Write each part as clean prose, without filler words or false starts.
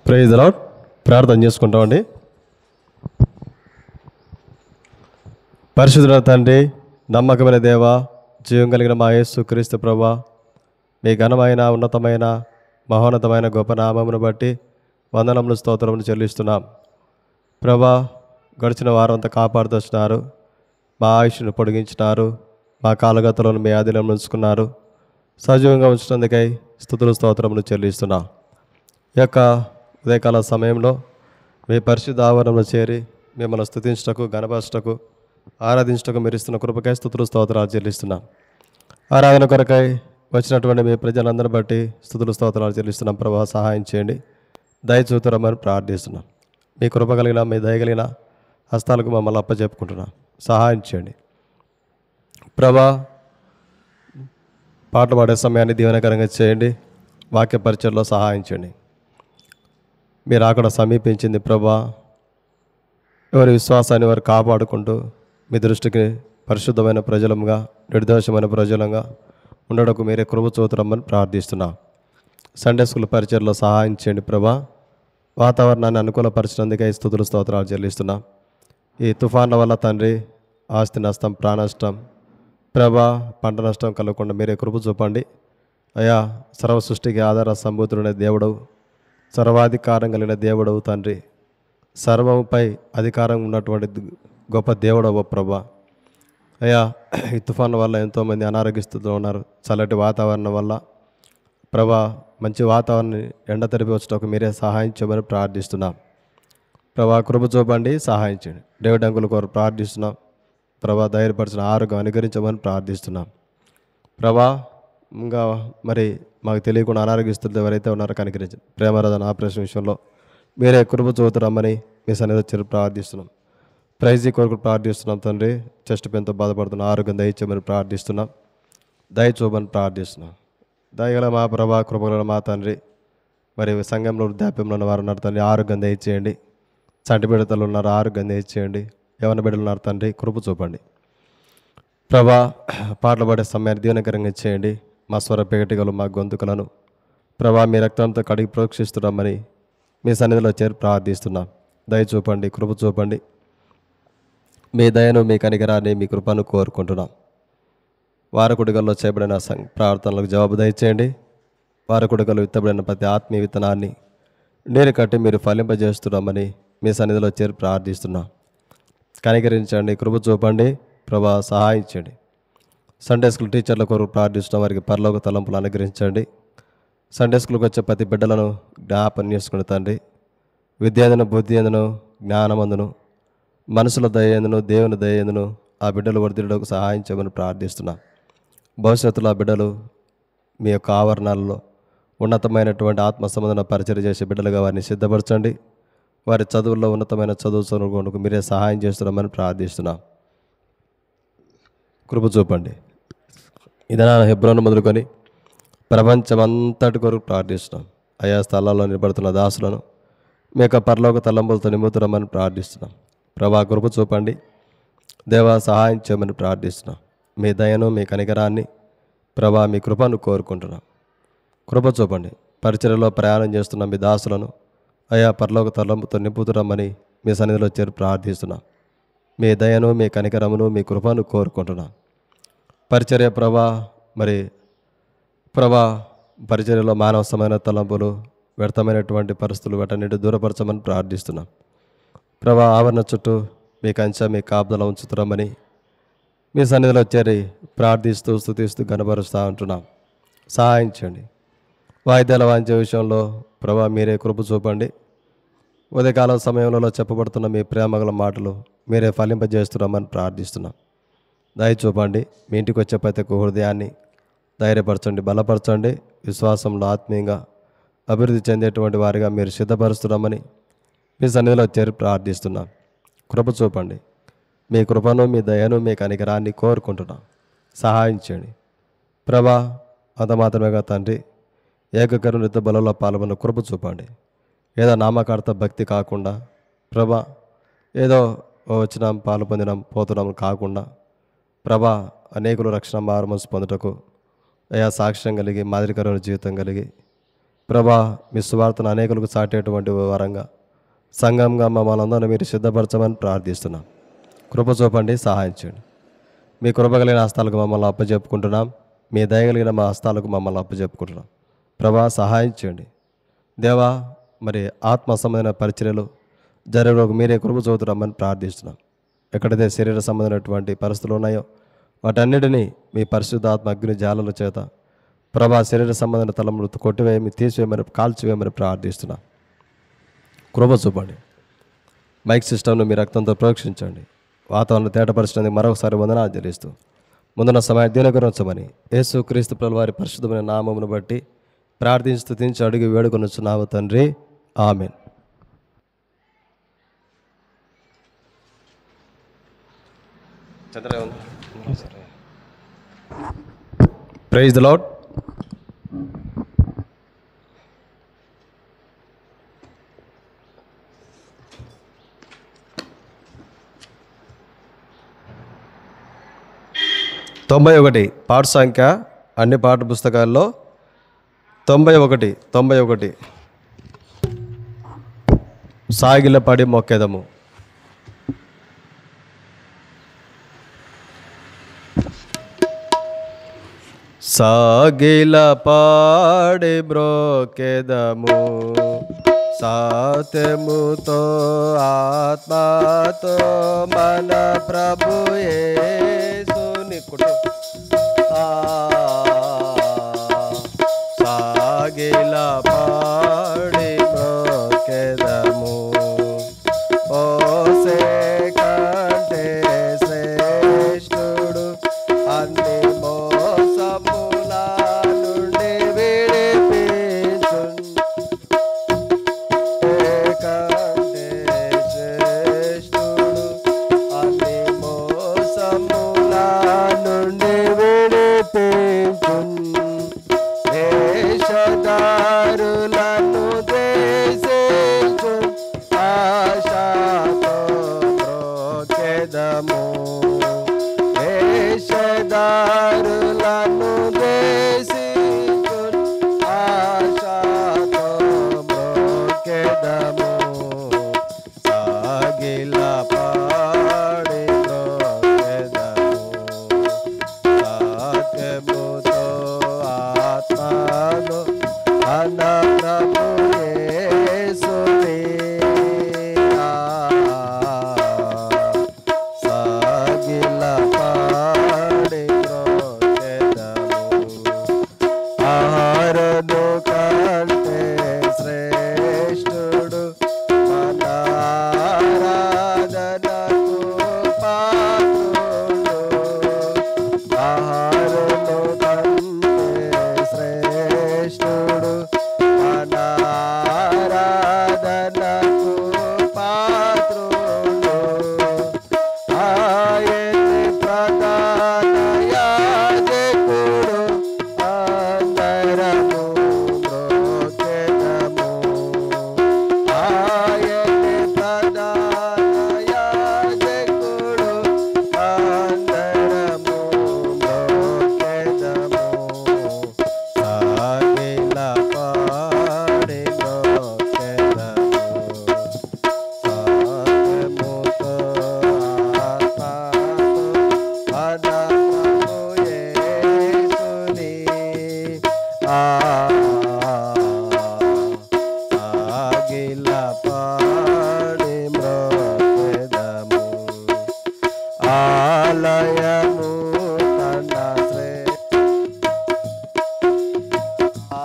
Praise the lord. ప్రార్థన చేసుకుంటామండి. పరిశుద్ధుల తండ్రి, నమ్మకమైన దేవ, జీవం కలిగిన మా యేసు క్రీస్తు ప్రభువా, మీ ఘనమైన ఉన్నతమైన మహోన్నతమైన గొప్ప నామమును బట్టి వందనములు స్తోత్రములు చెల్లిస్తున్నాం. ప్రభా, గడిచిన వారంతా కాపాడుతున్నారు, మా ఆయుష్ను పొడిగించినారు, మా కాలగతలను మీ ఆధీనంలో ఉంచుకున్నారు. సజీవంగా ఉంచినందుకై స్తుతులు స్తోత్రములు చెల్లిస్తున్నాం. ఈ యొక్క ఉదయకాల సమయంలో మీ పరిశుద్ధ ఆవరణలో చేరి మిమ్మల్ని స్తుతించటకు, గణపరచటకు, ఆరాధించటకు మీరు ఇస్తున్న కృపకై స్తుతులు స్తోత్రాలు చెల్లిస్తున్నాం. ఆరాధన కొరకై వచ్చినటువంటి మీ ప్రజలందరిని బట్టి స్తుతులు స్తోత్రాలు చెల్లిస్తున్నాం. ప్రభా, సహాయం చేయండి, దయచూతురమని ప్రార్థిస్తున్నాం. మీ కృప కలిగిన, మీ దయగలిగిన హస్తాలకు మమ్మల్ని అప్పచెప్పుకుంటున్నాం. సహాయం చేయండి ప్రభా. పాటలు పాడే సమయాన్ని దీవెనకరంగా చేయండి. వాక్య పరిచయలో సహాయం చేయండి. మీరు అక్కడ సమీపించింది ప్రభా. ఎవరి విశ్వాసాన్ని వారు కాపాడుకుంటూ మీ దృష్టికి పరిశుద్ధమైన ప్రజలముగా, నిర్దోషమైన ప్రజలంగా ఉండటకు మీరే కృప చూతురమ్మని ప్రార్థిస్తున్నాం. సండే స్కూల్ పరిచయలో సహాయం చేయండి ప్రభా. వాతావరణాన్ని అనుకూలపరిచినందుకే స్తుతులు స్తోత్రాలు చెల్లిస్తున్నాం. ఈ తుఫాన్ల వల్ల తండ్రి ఆస్తి నష్టం, ప్రాణ నష్టం ప్రభా, పంట నష్టం కలగకుండా మీరే కృప చూపండి అయ్యా. సర్వ సృష్టికి ఆధార సంభూతుడైన దేవుడవు, సర్వాధికారం కలిగిన దేవుడవు తండ్రి, సర్వంపై అధికారం ఉన్నటువంటి గొప్ప దేవుడవు ప్రభా. అయ్యా, ఈ తుఫాను వల్ల ఎంతోమంది అనారోగ్య స్థితిలో ఉన్నారు. చల్లటి వాతావరణం వల్ల ప్రభా, మంచి వాతావరణం ఎండ తెరిపి వచ్చేటప్పుడు మీరే సహాయం చేయమని ప్రార్థిస్తున్నాం. ప్రభా, కృప చూపండి, సహాయం చేయండి. దేవుడి అంకుల కొరకు ప్రార్థిస్తున్నాం. ప్రభా, ధైర్యపరిచిన ఆరోగ్యం అనుగ్రహించమని ప్రార్థిస్తున్నాం. ప్రభా, ఇంకా మరి మాకు తెలియకుండా అనారోగ్య స్థితిలో ఎవరైతే ఉన్నారో కనికరించండి. ప్రేమరాధన ఆపరేషన్ విషయంలో మీరే కృప చూతురమ్మని మీ సన్నిధిలో చేరి ప్రార్థిస్తున్నాం. ప్రైజీ కొరకు ప్రార్థిస్తున్నాం తండ్రి. చెస్ట్ పెయిన్తో బాధపడుతున్న ఆరోగ్యం దయచేయమని ప్రార్థిస్తున్నాం. దయచూపని ప్రార్థిస్తున్నాం. దయగల మా ప్రభా, కృపగల మా తండ్రి, మరి సంఘంలో వృద్ధాప్యంలో ఉన్న వారు ఉన్నారు తండ్రి, ఆరోగ్యం దయచేయండి. చంటి బిడ్డలు ఉన్నారు, ఆరోగ్యం దయచేయండి. యవన బిడ్డలు ఉన్నారు తండ్రి, కృప చూపండి ప్రభా. పాటలు పాడే సమయాన్ని దీవెనకరంగా చేయండి. మా స్వర పేగటిగలు, మా గొంతుకలను ప్రభా మీ రక్తంతో కడిగి ప్రోక్షిస్తున్నామని మీ సన్నిధిలో చేరి ప్రార్థిస్తున్నాం. దయ చూపండి, కృప చూపండి. మీ దయను, మీ కనికరాన్ని, మీ కృపను కోరుకుంటున్నాం. వారకుడిగల్లో చేయబడిన ప్రార్థనలకు జవాబు దయచేయండి. వారకుడిగల్లో విత్తబడిన ప్రతి ఆత్మీయ విత్తనాన్ని నీరు కట్టి మీరు ఫలింపజేస్తున్నామని మీ సన్నిధిలో చేరి ప్రార్థిస్తున్నాం. కనికరించండి, కృప చూపండి ప్రభా, సహాయం చేయండి. సండే స్కూల్ టీచర్ల కొరకు ప్రార్థిస్తున్నాం. వారికి పరలోక తలంపులు అనుగ్రహించండి. సండే స్కూల్కి వచ్చే ప్రతి బిడ్డలను జ్ఞాపకం చేసుకుని తండ్రి, విద్యాందును, బుద్ధి ఎందును, జ్ఞానమందును, మనసుల దయందును, దేవుని దయందును ఆ బిడ్డలు వర్ధిల్లడానికి సహాయం చేయమని ప్రార్థిస్తున్నాం. భవిష్యత్తులో ఆ బిడ్డలు మీ యొక్క ఆవరణాలలో ఉన్నతమైనటువంటి ఆత్మ సంబంధన పరిచయం చేసే బిడ్డలుగా వారిని సిద్ధపరచండి. వారి చదువుల్లో ఉన్నతమైన చదువు చదువుకోవడానికి మీరే సహాయం చేస్తున్నామని ప్రార్థిస్తున్నాం. కృప చూపండి. ఇదనా హెబ్రోను మొదలుకొని ప్రపంచమంతటి కొరకు ప్రార్థిస్తున్నాం. ఆయా స్థలాల్లో నిలబడుతున్న దాసులను మీ యొక్క పరలోక తలంపులతో నింపుతున్నామని ప్రార్థిస్తున్నాం. ప్రభా, కృప చూపండి. దేవా, సహాయం చేయమని ప్రార్థిస్తున్నాం. మీ దయను, మీ కనికరాన్ని ప్రభా, మీ కృపను కోరుకుంటున్నాం. కృప చూపండి. పరిచర్యలో ప్రయాణం చేస్తున్న మీ దాసులను అయా పరలోక తలంపుతో నింపుతున్నామని మీ సన్నిధిలో చేరి ప్రార్థిస్తున్నాం. మీ దయను, మీ కనికరమును, మీ కృపను కోరుకుంటున్నాం. పరిచర్య ప్రభా, మరి ప్రభా, పరిచర్యలో మానవసమైన తలంపులు, వ్యర్థమైనటువంటి పరిస్థితులు వాటన్నిటి దూరపరచమని ప్రార్థిస్తున్నాం. ప్రభా, ఆవరణ చుట్టూ మీ కంచె, మీ కాపుదల ఉంచుతున్నామని మీ సన్నిధిలో చేరి ప్రార్థిస్తూ, స్తుతిస్తూ, గణపరుస్తూ ఉంటున్నాం. సహాయం చేయండి. వాయిద్యాల వాయించే విషయంలో ప్రభా మీరే కృప చూపండి. ఉదయకాలం సమయంలో చెప్పబడుతున్న మీ ప్రేమగల మాటలు మీరే ఫలింపజేస్తున్నామని ప్రార్థిస్తున్నాం. దయ చూపండి. మీ ఇంటికి వచ్చే ప్రతి ఒక్క హృదయాన్ని ధైర్యపరచండి, బలపరచండి. విశ్వాసంలో ఆత్మీయంగా అభివృద్ధి చెందేటువంటి వారిగా మీరు సిద్ధపరుస్తున్నామని మీ సన్నిధిలో చేరి ప్రార్థిస్తున్నాం. కృప చూపండి. మీ కృపను, మీ దయను, మీ కనికరాన్ని కోరుకుంటున్నాం. సహాయం చేయండి ప్రభా. అంత మాత్రమేగా తండ్రి, ఏకకరుణిత బలంలో పాల్గొన్న కృప చూపండి. ఏదో నామకార్థ భక్తి కాకుండా ప్రభా, ఏదో వచ్చినాం, పాలు పొందినాం, పోతున్నాం కాకుండా ప్రభా, అనేకులు రక్షణ మారుమనసు పొందుటకు అయా సాక్ష్యం కలిగి, మాదిరికరమైన జీవితం కలిగి ప్రభా, మీ సువార్తను అనేకులకు చాటేటువంటి వరంగా సంఘంగా మమ్మల్ని అందరినీ మీరు సిద్ధపరచమని ప్రార్థిస్తున్నాం. కృప చూపండి, సహాయం చేయండి. మీ కృప కలిగిన హస్తాలకు మమ్మల్ని అప్పచెప్పుకుంటున్నాం. మీ దయగలిగిన మా హస్తాలకు మమ్మల్ని అప్పచెప్పుకుంటున్నాం. ప్రభా, సహాయం చేయండి. దేవా, మరి ఆత్మ సంబంధమైన పరిచర్యలు జరిగేలోకి మీరే కృప చూపుతున్నామని ప్రార్థిస్తున్నాం. ఎక్కడైతే శరీర సంబంధమైనటువంటి పరిస్థితులు ఉన్నాయో వాటన్నిటినీ మీ పరిశుద్ధాత్మ అగ్ని జాలల చేత ప్రభా శరీర సంబంధమైన తలములు కొట్టివేయమని, తీసివేయమని, కాల్చివేయమని ప్రార్థిస్తున్నాం. కృప చూపండి. మైక్ సిస్టమ్ను మీ రక్తంతో ప్రోక్షించండి. వాతావరణం తేటపరచడానికి మరొకసారి వందనాలు చెల్లిస్తూ ముందున్న సమయం దీనకరించమని యేసు క్రీస్తు ప్రభుల వారి పరిశుద్ధమైన నామమును బట్టి ప్రార్థించి స్తుతించి అడిగి వేడుకొనుచున్నాము తండ్రి, ఆమేన్. Praise the lord. తొంభై ఒకటి పాఠ సంఖ్య అన్ని పాఠ్య పుస్తకాల్లో 91 సాగిలపడి మొక్కెదము. సాగిలపడి బ్రోకెదము సత్యముతో ఆత్మతో మన ప్రభు యేసుని సాగిలపడి బ్రోకెదము ఓసే కంటే శ్రేష్ఠుడు అన్ని మోసముల నుండి విడిపించును. కంటే శ్రేష్ఠుడు అన్ని మోసముల నుండి విడిపించును. దేశదారులను దేశించు ఆశతో బ్రోకెదము. దేశదారులను దేశించు ఆశతో బ్రోకెదము. సాగిలపడి బ్రోకెదము సత్యముతో ఆత్మను మన ప్రభు యేసుని సాగిలపడి బ్రోకెదము. ఆహారను కంటే శ్రేష్ఠుడు మన ఆరాధనకు పాత్రుడు. ఆహారను కంటే శ్రేష్ఠుడు మన ఆరాధనకు పాత్రుడు. ఆయనే ప్రధాన యాజకుడు అందరము బ్రోకెదము. ఆయనే ప్రధాన యాజకుడు అందరము బ్రోకెదము. సాగిలపడి బ్రోకెదము సత్యముతో ఆత్మతో మన ప్రభు యేసుని సాగిలపడి బ్రోకెదము. ఆలయము తన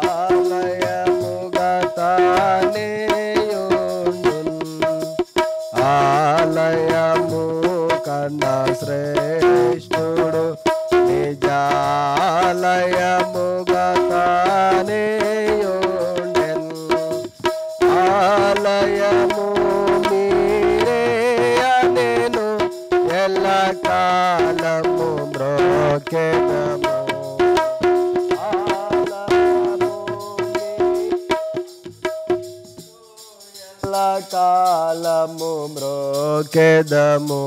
ఆలయముగా తానేయుండును. ఆలయము కన్నా శ్రేష్ఠుడు నిజాలయముగా తానేయుండెను. ఆలయము మీరే అనేను ఎల్లకాలము బ్రోకెదము. కాలము బ్రోకెదము.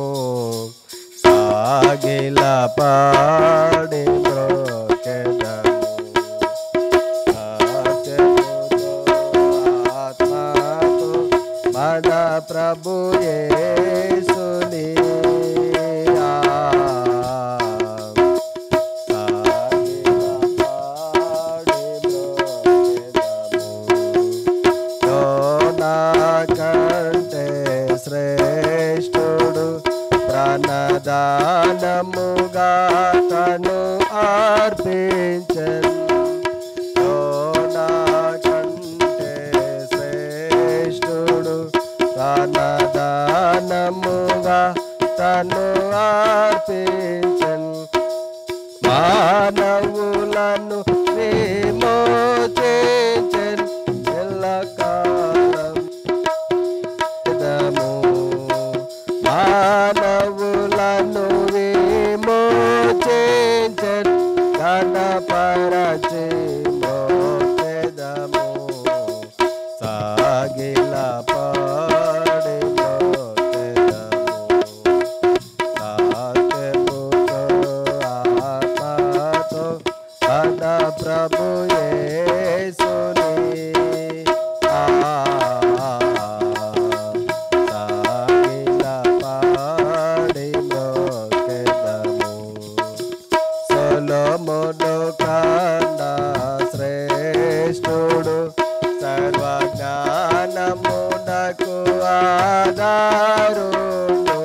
సాగిలపడి బ్రోకెదము సత్యముతో ప్రభు యేసుని కంటే శ్రేష్ఠుడు ప్రాణదానముగా తను అర్పించెను. కంటే శ్రేష్ఠుడు ప్రాణదానముగా తను అర్పించెను. మానవులను విమోచించెను ఎల్లకాలం. మానవులను విమోచించెను ఘనపరచి మోక్షదము. సాగిల పడి మోక్షదము. సాత్యముతో ఆత్మతో మన ప్రభు యేసుని సాగిల పడి మోక్షదము. సొలొమోను కన్నా శ్రేష్ఠుడు సర్వజ్ఞానమునకు ఆధారుడు.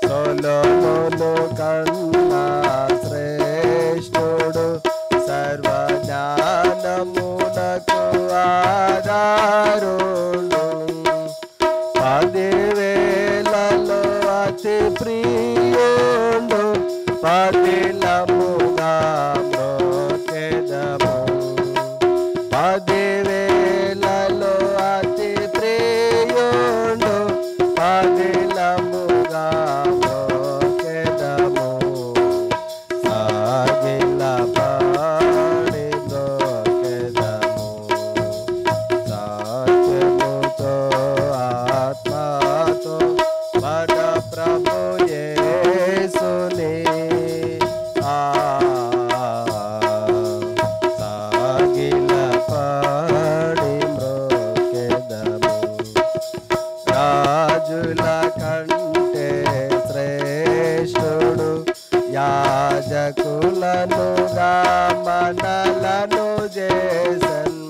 సొలొమోను కన్నా శ్రేష్ఠుడు సర్వజ్ఞానమునకు ఆధారుడు. 10,000 అతి ప్రియుడు పదిలముగా మ్రోచెదము. 10,000 అతి ప్రియుడు పదిలముగా మ్రోచెదము. సాగిల పడి మ్రోచెదము. సాత్యముతో ఆత్మతో మన ప్రభు యేసుని సాగిల పడి మ్రోచెదము. రాజుల కంటే శ్రేష్ఠుడు యాజకులనుగా మనలను చేసెను.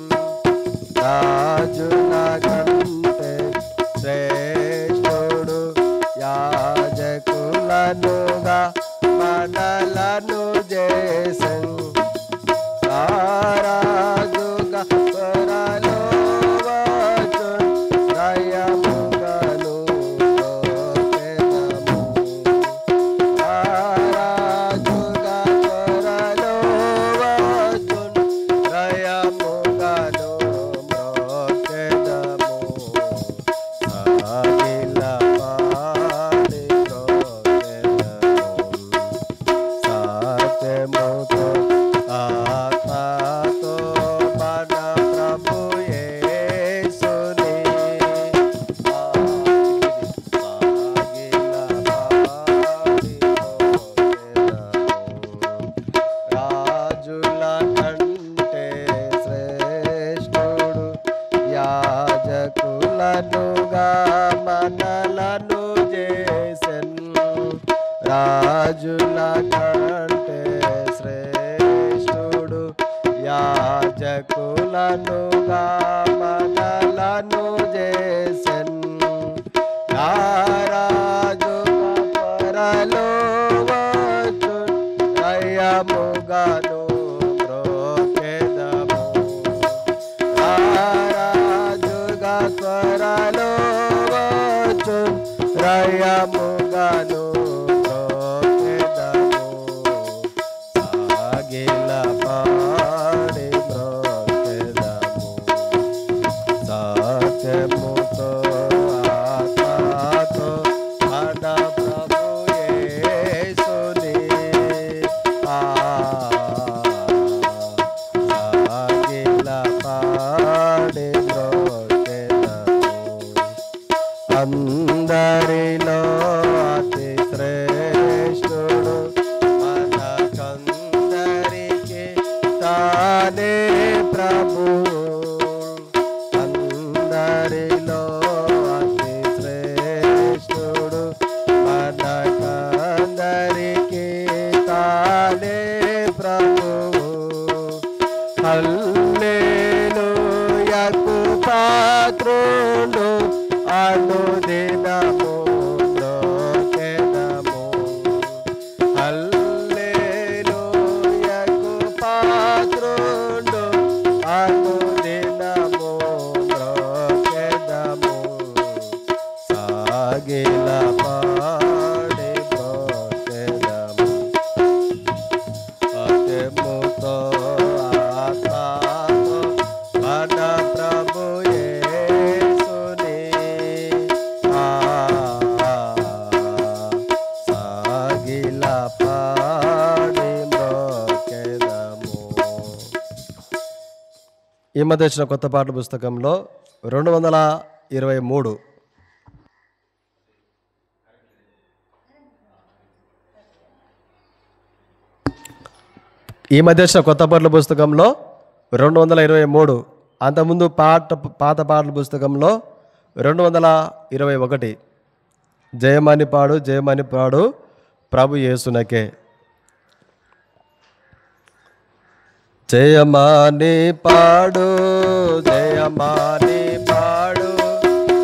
రాజుల కంటే శ్రేష్ఠుడు యాజకులనుగా మనలను చేసెను. రాజుగా త్వరలో వచ్చును దయముగను మోక్షదము. రాజుగా త్వరలో వచ్చును దయముగను మోక్షదము. సాగిల పడి మ్రోచెదము. సాత్యముతో ఆత్మతో మన ప్రభు యేసుని సాగిల పడి మ్రోచెదము. రాజుల కంటే శ్రేష్ఠుడు యాజకులనుగా మనలను చేసెను. రాజుల కంటే శ్రేష్ఠుడు యాజకులనుగా మనలను చేసెను. రాజుగా త్వరలో వచ్చును దయముగను మ్రోచెదము. రాజుగా త్వరలో వచ్చును దయముగను మ్రోచెదము. సాగిల పడి మ్రోచెదము. సాత్యముతో ఆత్మతో మన ప్రభు యేసుని సాగిల పడి మ్రోచెదము. అందరిలో అతి శ్రేష్ఠుడు మనకందరికి తానే ప్రభు. అందరిలో అతి హల్లెలూయాకు పాత్రుడు అనుదినము మ్రోకెదము. హల్లెలూయాకు పాత్రుడు అనుదినము మ్రోకెదము. సాగిల పాడి మ్రోకెదము. సత్యముతో ఆత్మతో మన ప్రభు యేసుని సాగిల పాడి మ్రోకెదము. ఈ మధ్య వచ్చిన కొత్త పాటల పుస్తకంలో 223 ఈ మధ్య వచ్చిన కొత్త పాటల పుస్తకంలో 223. అంతకుముందు పాత పాటల పుస్తకంలో 221. జయమని పాడు జయమని పాడు ప్రభు యేసునకే. జయమని పాడు జయమని పాడు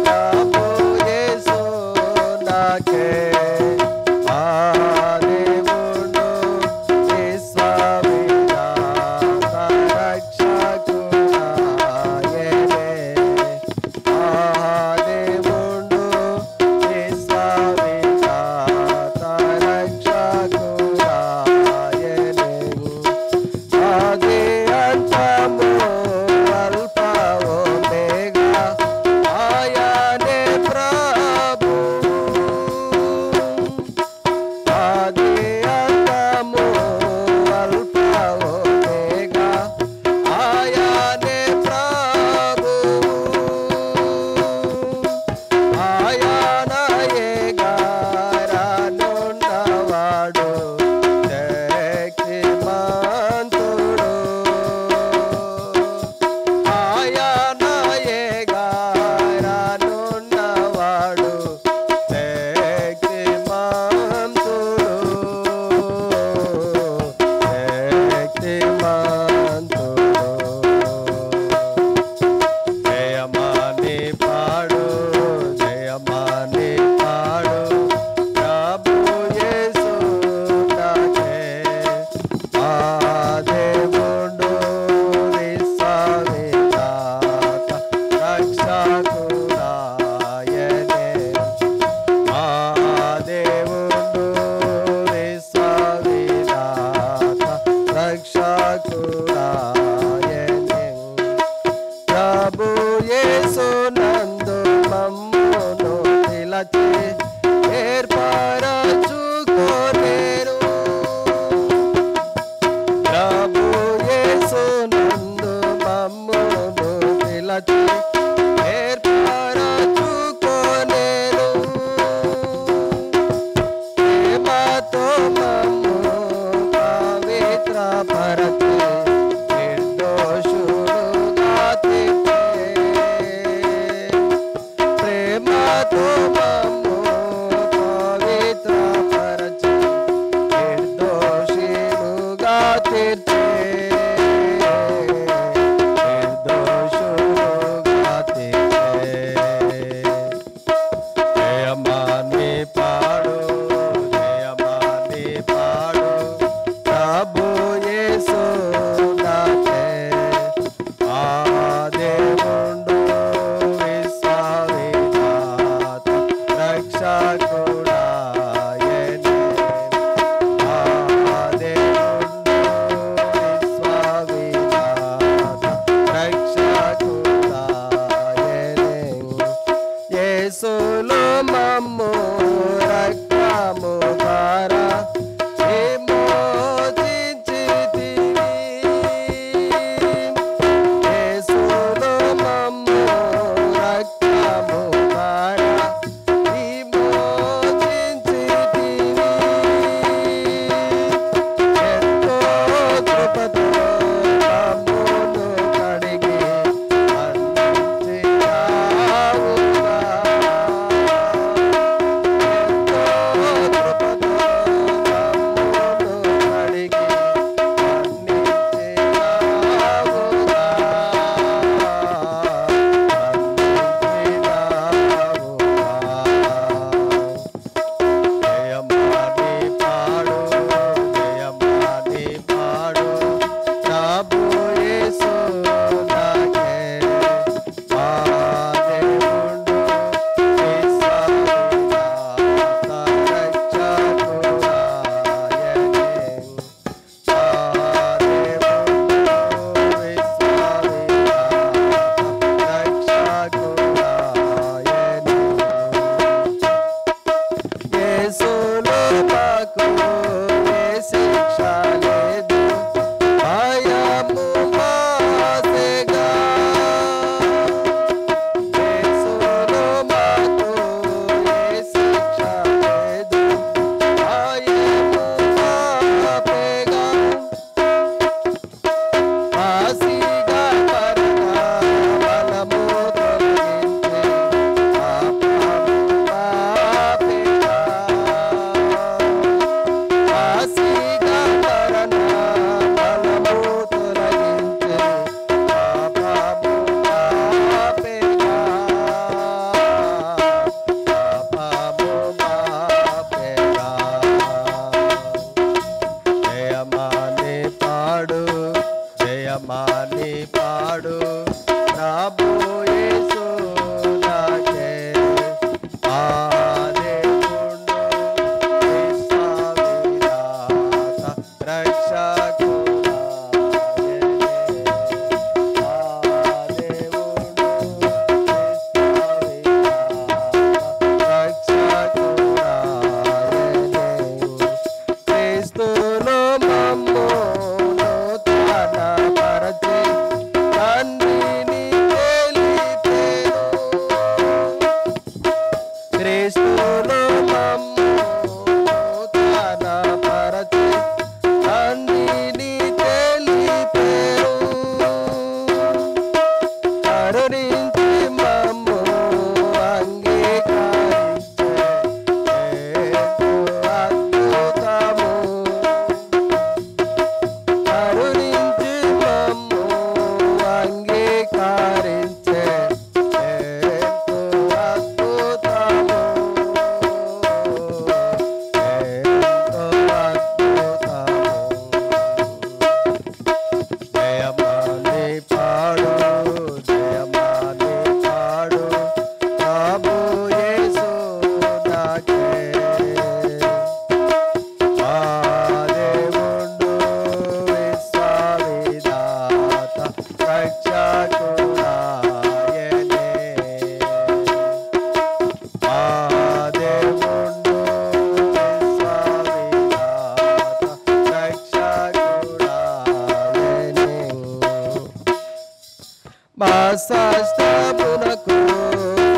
ప్రభు యేసునకే. పాడు ప్రభు యేసు నాకే ఆదేవుండు విశ్వామిదాత రక్షకుడాయనే ఆదేవుండు విశ్వామిదాత రక్షకుడాయనే క్రీస్తులో మమ్మును తన పరచి తండ్రిని తెలిపెను క్రీస్తులో మమ్మును తన పరచి తండ్రిని తెలిపెను కరుణించి మమ్ము అంగీకరించే అద్భుతము కరుణించి మమ్ము అంగీకరించే ఎంతో అద్భుతము ఎంతో అద్భుతము జయమాని పాడు జయమాని పాడు ప్రభు యేసు నాకే ఆదేవుండు విశ్వామిదాత రక్షకుడాయనే ఆదేవుండు విశ్వామిదాత రక్షకుడాయనే మా శాస్త్రమునకు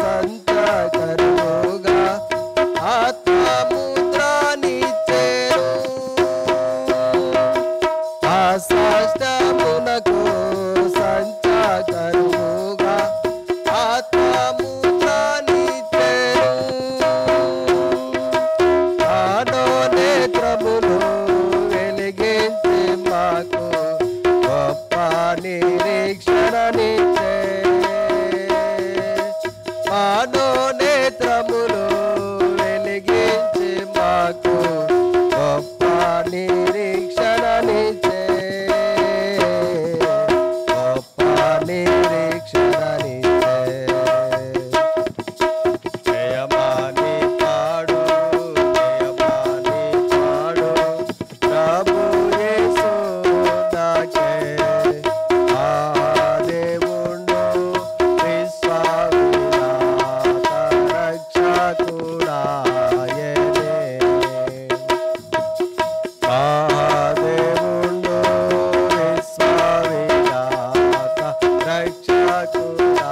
సంతకరుగా ఆత్మముద్రానిచ్చెను మా శాస్త్రమునకు సంతకరుగా ఆత్మముద్రానిచ్చెను ఆనో నేత్రములు వెలిగించి మాకు గొప్ప నిరీక్షణనిచ్చే మానో నేత్రములు వెలిగించి మాకు గొప్ప నిరీక్షణనిచ్చే గొప్ప నిరీక్షణనిచ్చే జయమాని పాడు జయమాని పాడు ప్రభు యేసు నాకే ఆదేవుండు విశ్వామిదాత రక్షకుడాయనే ఆదేవుండు విశ్వామిదాత రక్షకుడాయనే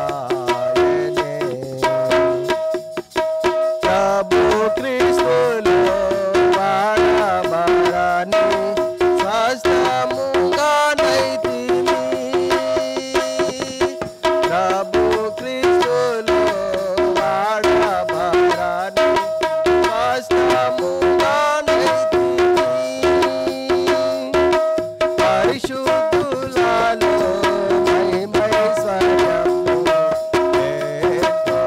ప్రభు క్రీస్తులో వాడబడని శాస్త్రముగానైతిని ప్రభు క్రీస్తులో వాడబడని శాస్త్రముగానైతిని పరిశుద్ధులలో మహిమైశ్వర్యము ఎంతో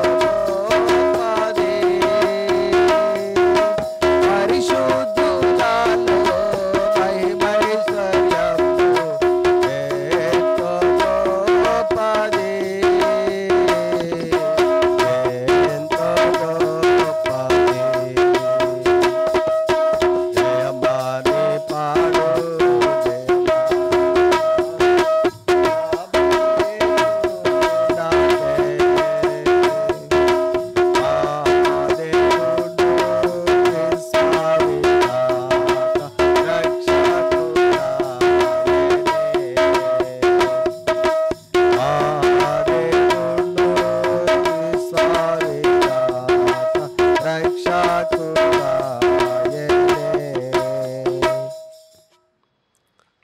గొప్పది పరిశుద్ధులలో మహిమైశ్వర్యము ఎంతో గొప్పది ఎంతో గొప్పది జయమాని పాడు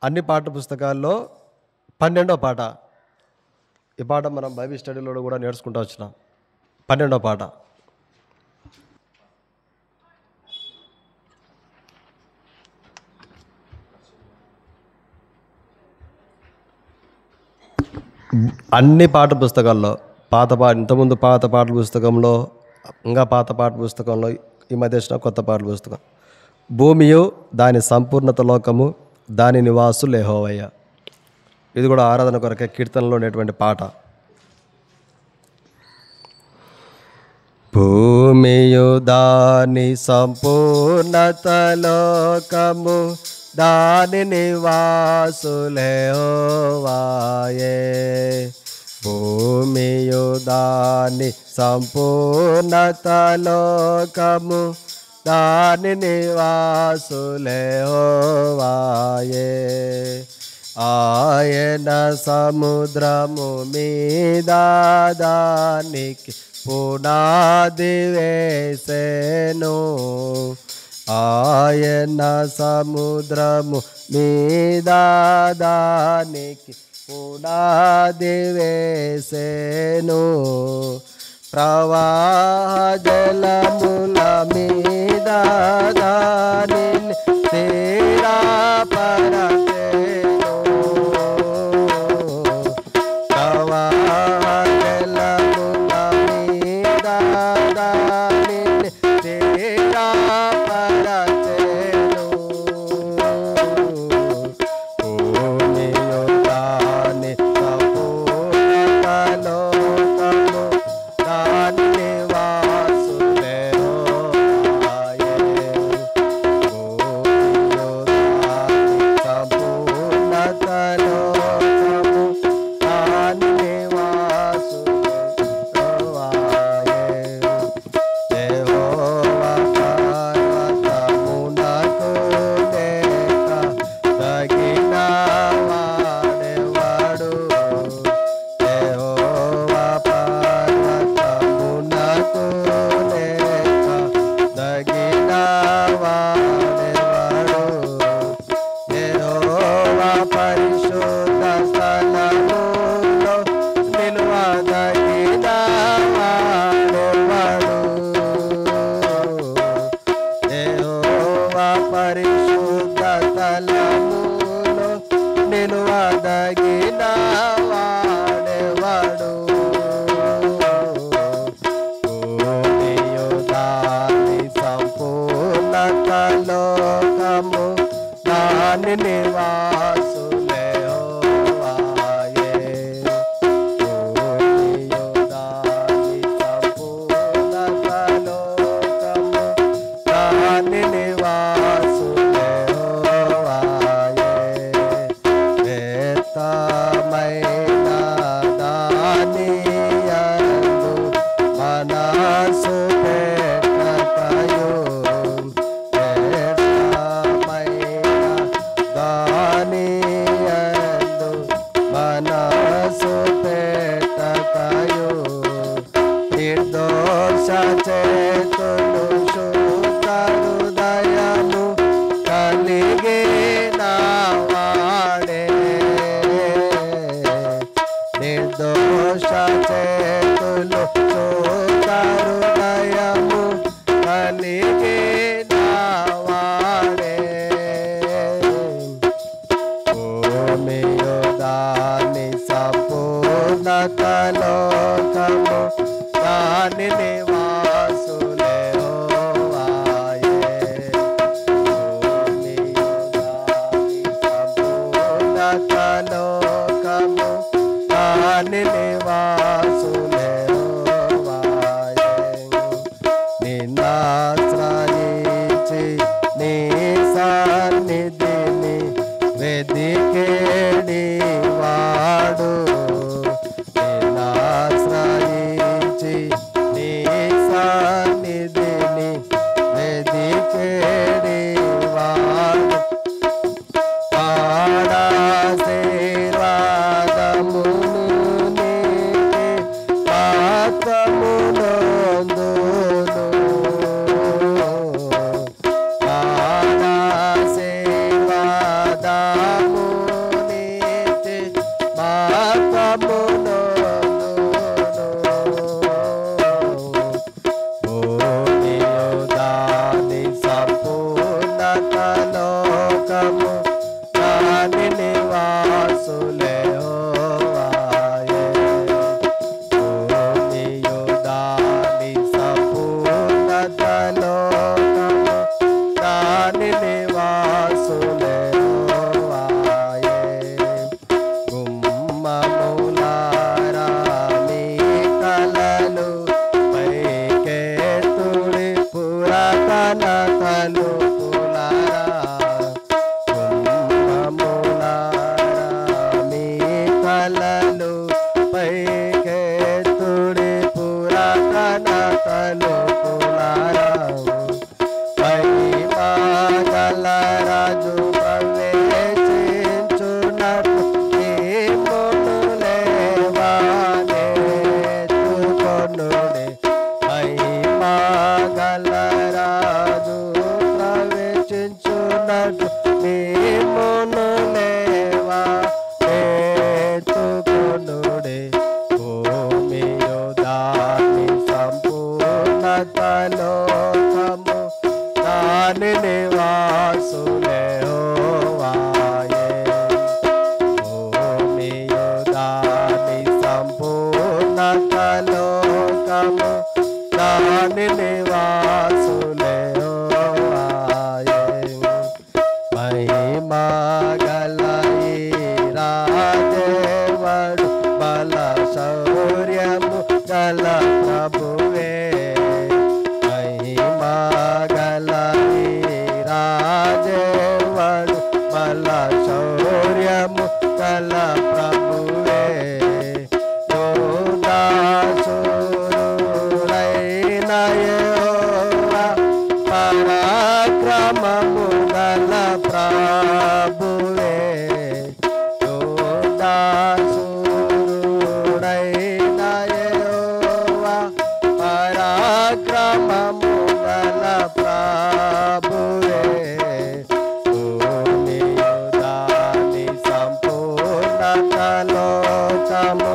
అన్ని పాఠ్య పుస్తకాల్లో 12వ పాట. ఈ పాట మనం బైబిల్ స్టడీలో కూడా నేర్చుకుంటూ వచ్చినాం. 12వ పాట. అన్ని పాఠ్య పుస్తకాల్లో ఇంతకుముందు పాత పాఠ్య పుస్తకంలో, ఇంకా పాత పాఠ్య పుస్తకంలో, ఈ మధ్య వచ్చిన కొత్త పాఠ్య పుస్తకం, భూమియు దాని సంపూర్ణత లోకము దాని నివాసులు యెహోవా. ఇది కూడా ఆరాధన కొరకే కీర్తనలో ఉండేటువంటి పాట. భూమియు దాని సంపూర్ణత లోకము దాని నివాసులే యెహోవాయే. భూమియు దాని సంపూర్ణత లోకము దాని నివాసులే యెహోవాయే. ఆయన సముద్రము మీద దానికి పునాది వేసెను. ఆయన సముద్రము మీద దానికి పునాది వేసెను. ప్రవాహ జలముల మీద దానిని స్థిరపరచెను. ప్రవాహ జలముల మీద దానిని స్థిరపరచెను. భూమియు దాని సంపూర్ణత లోకము దాని నివాసులే యెహోవాయే. భూమియు దాని సంపూర్ణత లోకము దాని నివాసులే యెహోవాయే. యెహోవా పర్వతమునకు లేక తగిన వాడెవడు. యెహోవా పర్వతమునకు లేక తగిన వాడెవడు. యెహోవా పరిశుద్ధ స్థలములో నిలువదగిన వాడెవడు. యెహోవా పరిశుద్ధ స్థలములో నిలువదగిన వాడెవడు. భూమియు దాని సంపూర్ణత లోకము దాని నివాసులే యెహోవాయే. భూమియు దాని సంపూర్ణత లోకము దాని నివాసులే యెహోవాయే. వ్యర్థమైన దాని యందు మనసు పెట్టకయు. వ్యర్థమైన దాని యందు మనసు పెట్టకయు. నిర్దోష చేతులు శుద్ధ హృదయము కలిగిన వాడే. నిర్దోష చేతులు శుద్ధ హృదయము కలిగిన వాడే. భూమియు దాని సంపూర్ణత లోకము దాని నివాసులే యెహోవాయే. భూమియు దాని సంపూర్ణత లోకము దాని నివాసులే యెహోవాయే. నిన్నాశ్రయించి నీ సన్నిధిని వెదికేడి వాడు. నిన్నాశ్రయించి నీ సన్నిధిని వెదికేడి వాడు. పాడాశీర్వాదమును నీకే పాత్రమునందును. పాడాశీర్వాదము నీకే పాత్రమునందును. భూమియు దాని సంపూర్ణత లోకము దాని నివాసులే యెహోవాయే. భూమియు దాని సంపూర్ణత లోకము దాని నివాసులే యెహోవాయే. లోకము దాని నివాసులే ఆయే మహిమా గల ఈ రాజేవడు బల శౌర్యము గల ప్రభువే మహిమా గల ఈ రాజేవడు బల శౌర్యము గల ప్రభువే యోదాసురుడైన యెహోవా పరాక్రమము గల ప్రభువే యోదాసురుడైన యెహోవా పరాక్రమము గల ప్రభువే భూమియు దాని సంపూర్ణత లోకము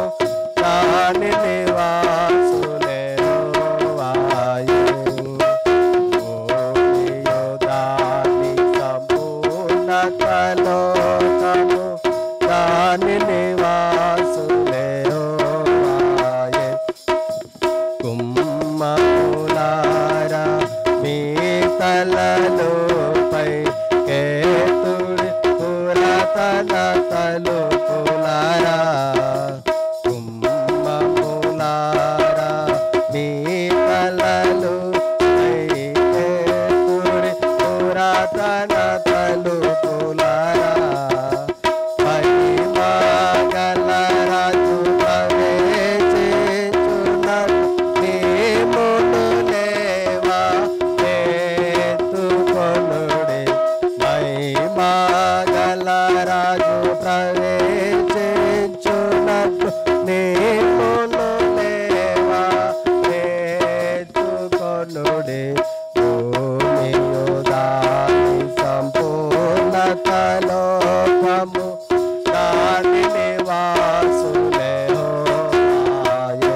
దాని నివాసులే ఆయే భూమియు దాని సంపూర్ణత లోకము దాని నివాసులే ఆయే కుమ్మములారా మీ తలలోపై కేతుడి పురాతన తలుపులారా కుమ్మములారా మీ తలలోపై కేతుడి పురాతన తలుపులారా మహిమా గల రాజు ప్రవేశించున్నట్లు నీమును లేవా ఎత్తుకొనుడి మహిమా గల రాజు ప్రవేశించున్నట్లు నీమును లేవా ఎత్తుకొనుడి భూమియు దాని సంపూర్ణత లోకము దాని నివాసులే ఆయే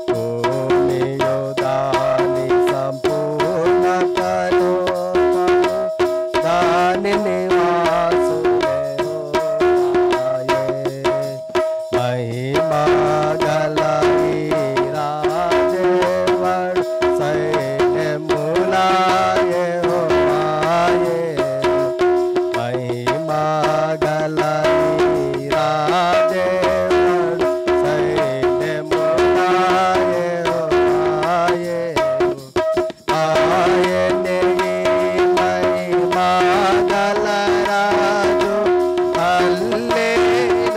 భూమియు దాని సంపూర్ణత లోకము దాని నివాసులే ఆయే మహిమా గల ఈ రాజేవడు సైన్యముల యెహోవాయే మహిమా గల ఈ రాజేవడు సైన్యముల యెహోవాయే ఆయనే ఈ మహిమా గల రాజు హల్లెలూయా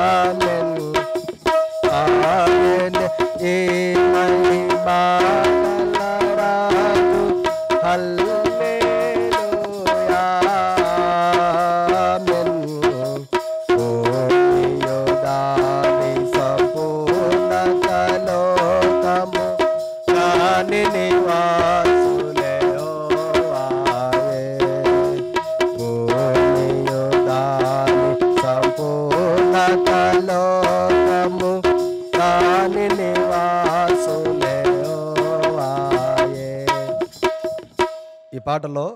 ఆమేన్ ఆయనే ఈ మహిమా గల రాజు హల్లెలూయా ఆమేన్ భూమియు దాని సంపూర్ణత లోకము దాని నివాసులే ఆయే భూమియు దాని సంపూర్ణత లోకము దాని నివాసులే ఆయే ఈ పాటలో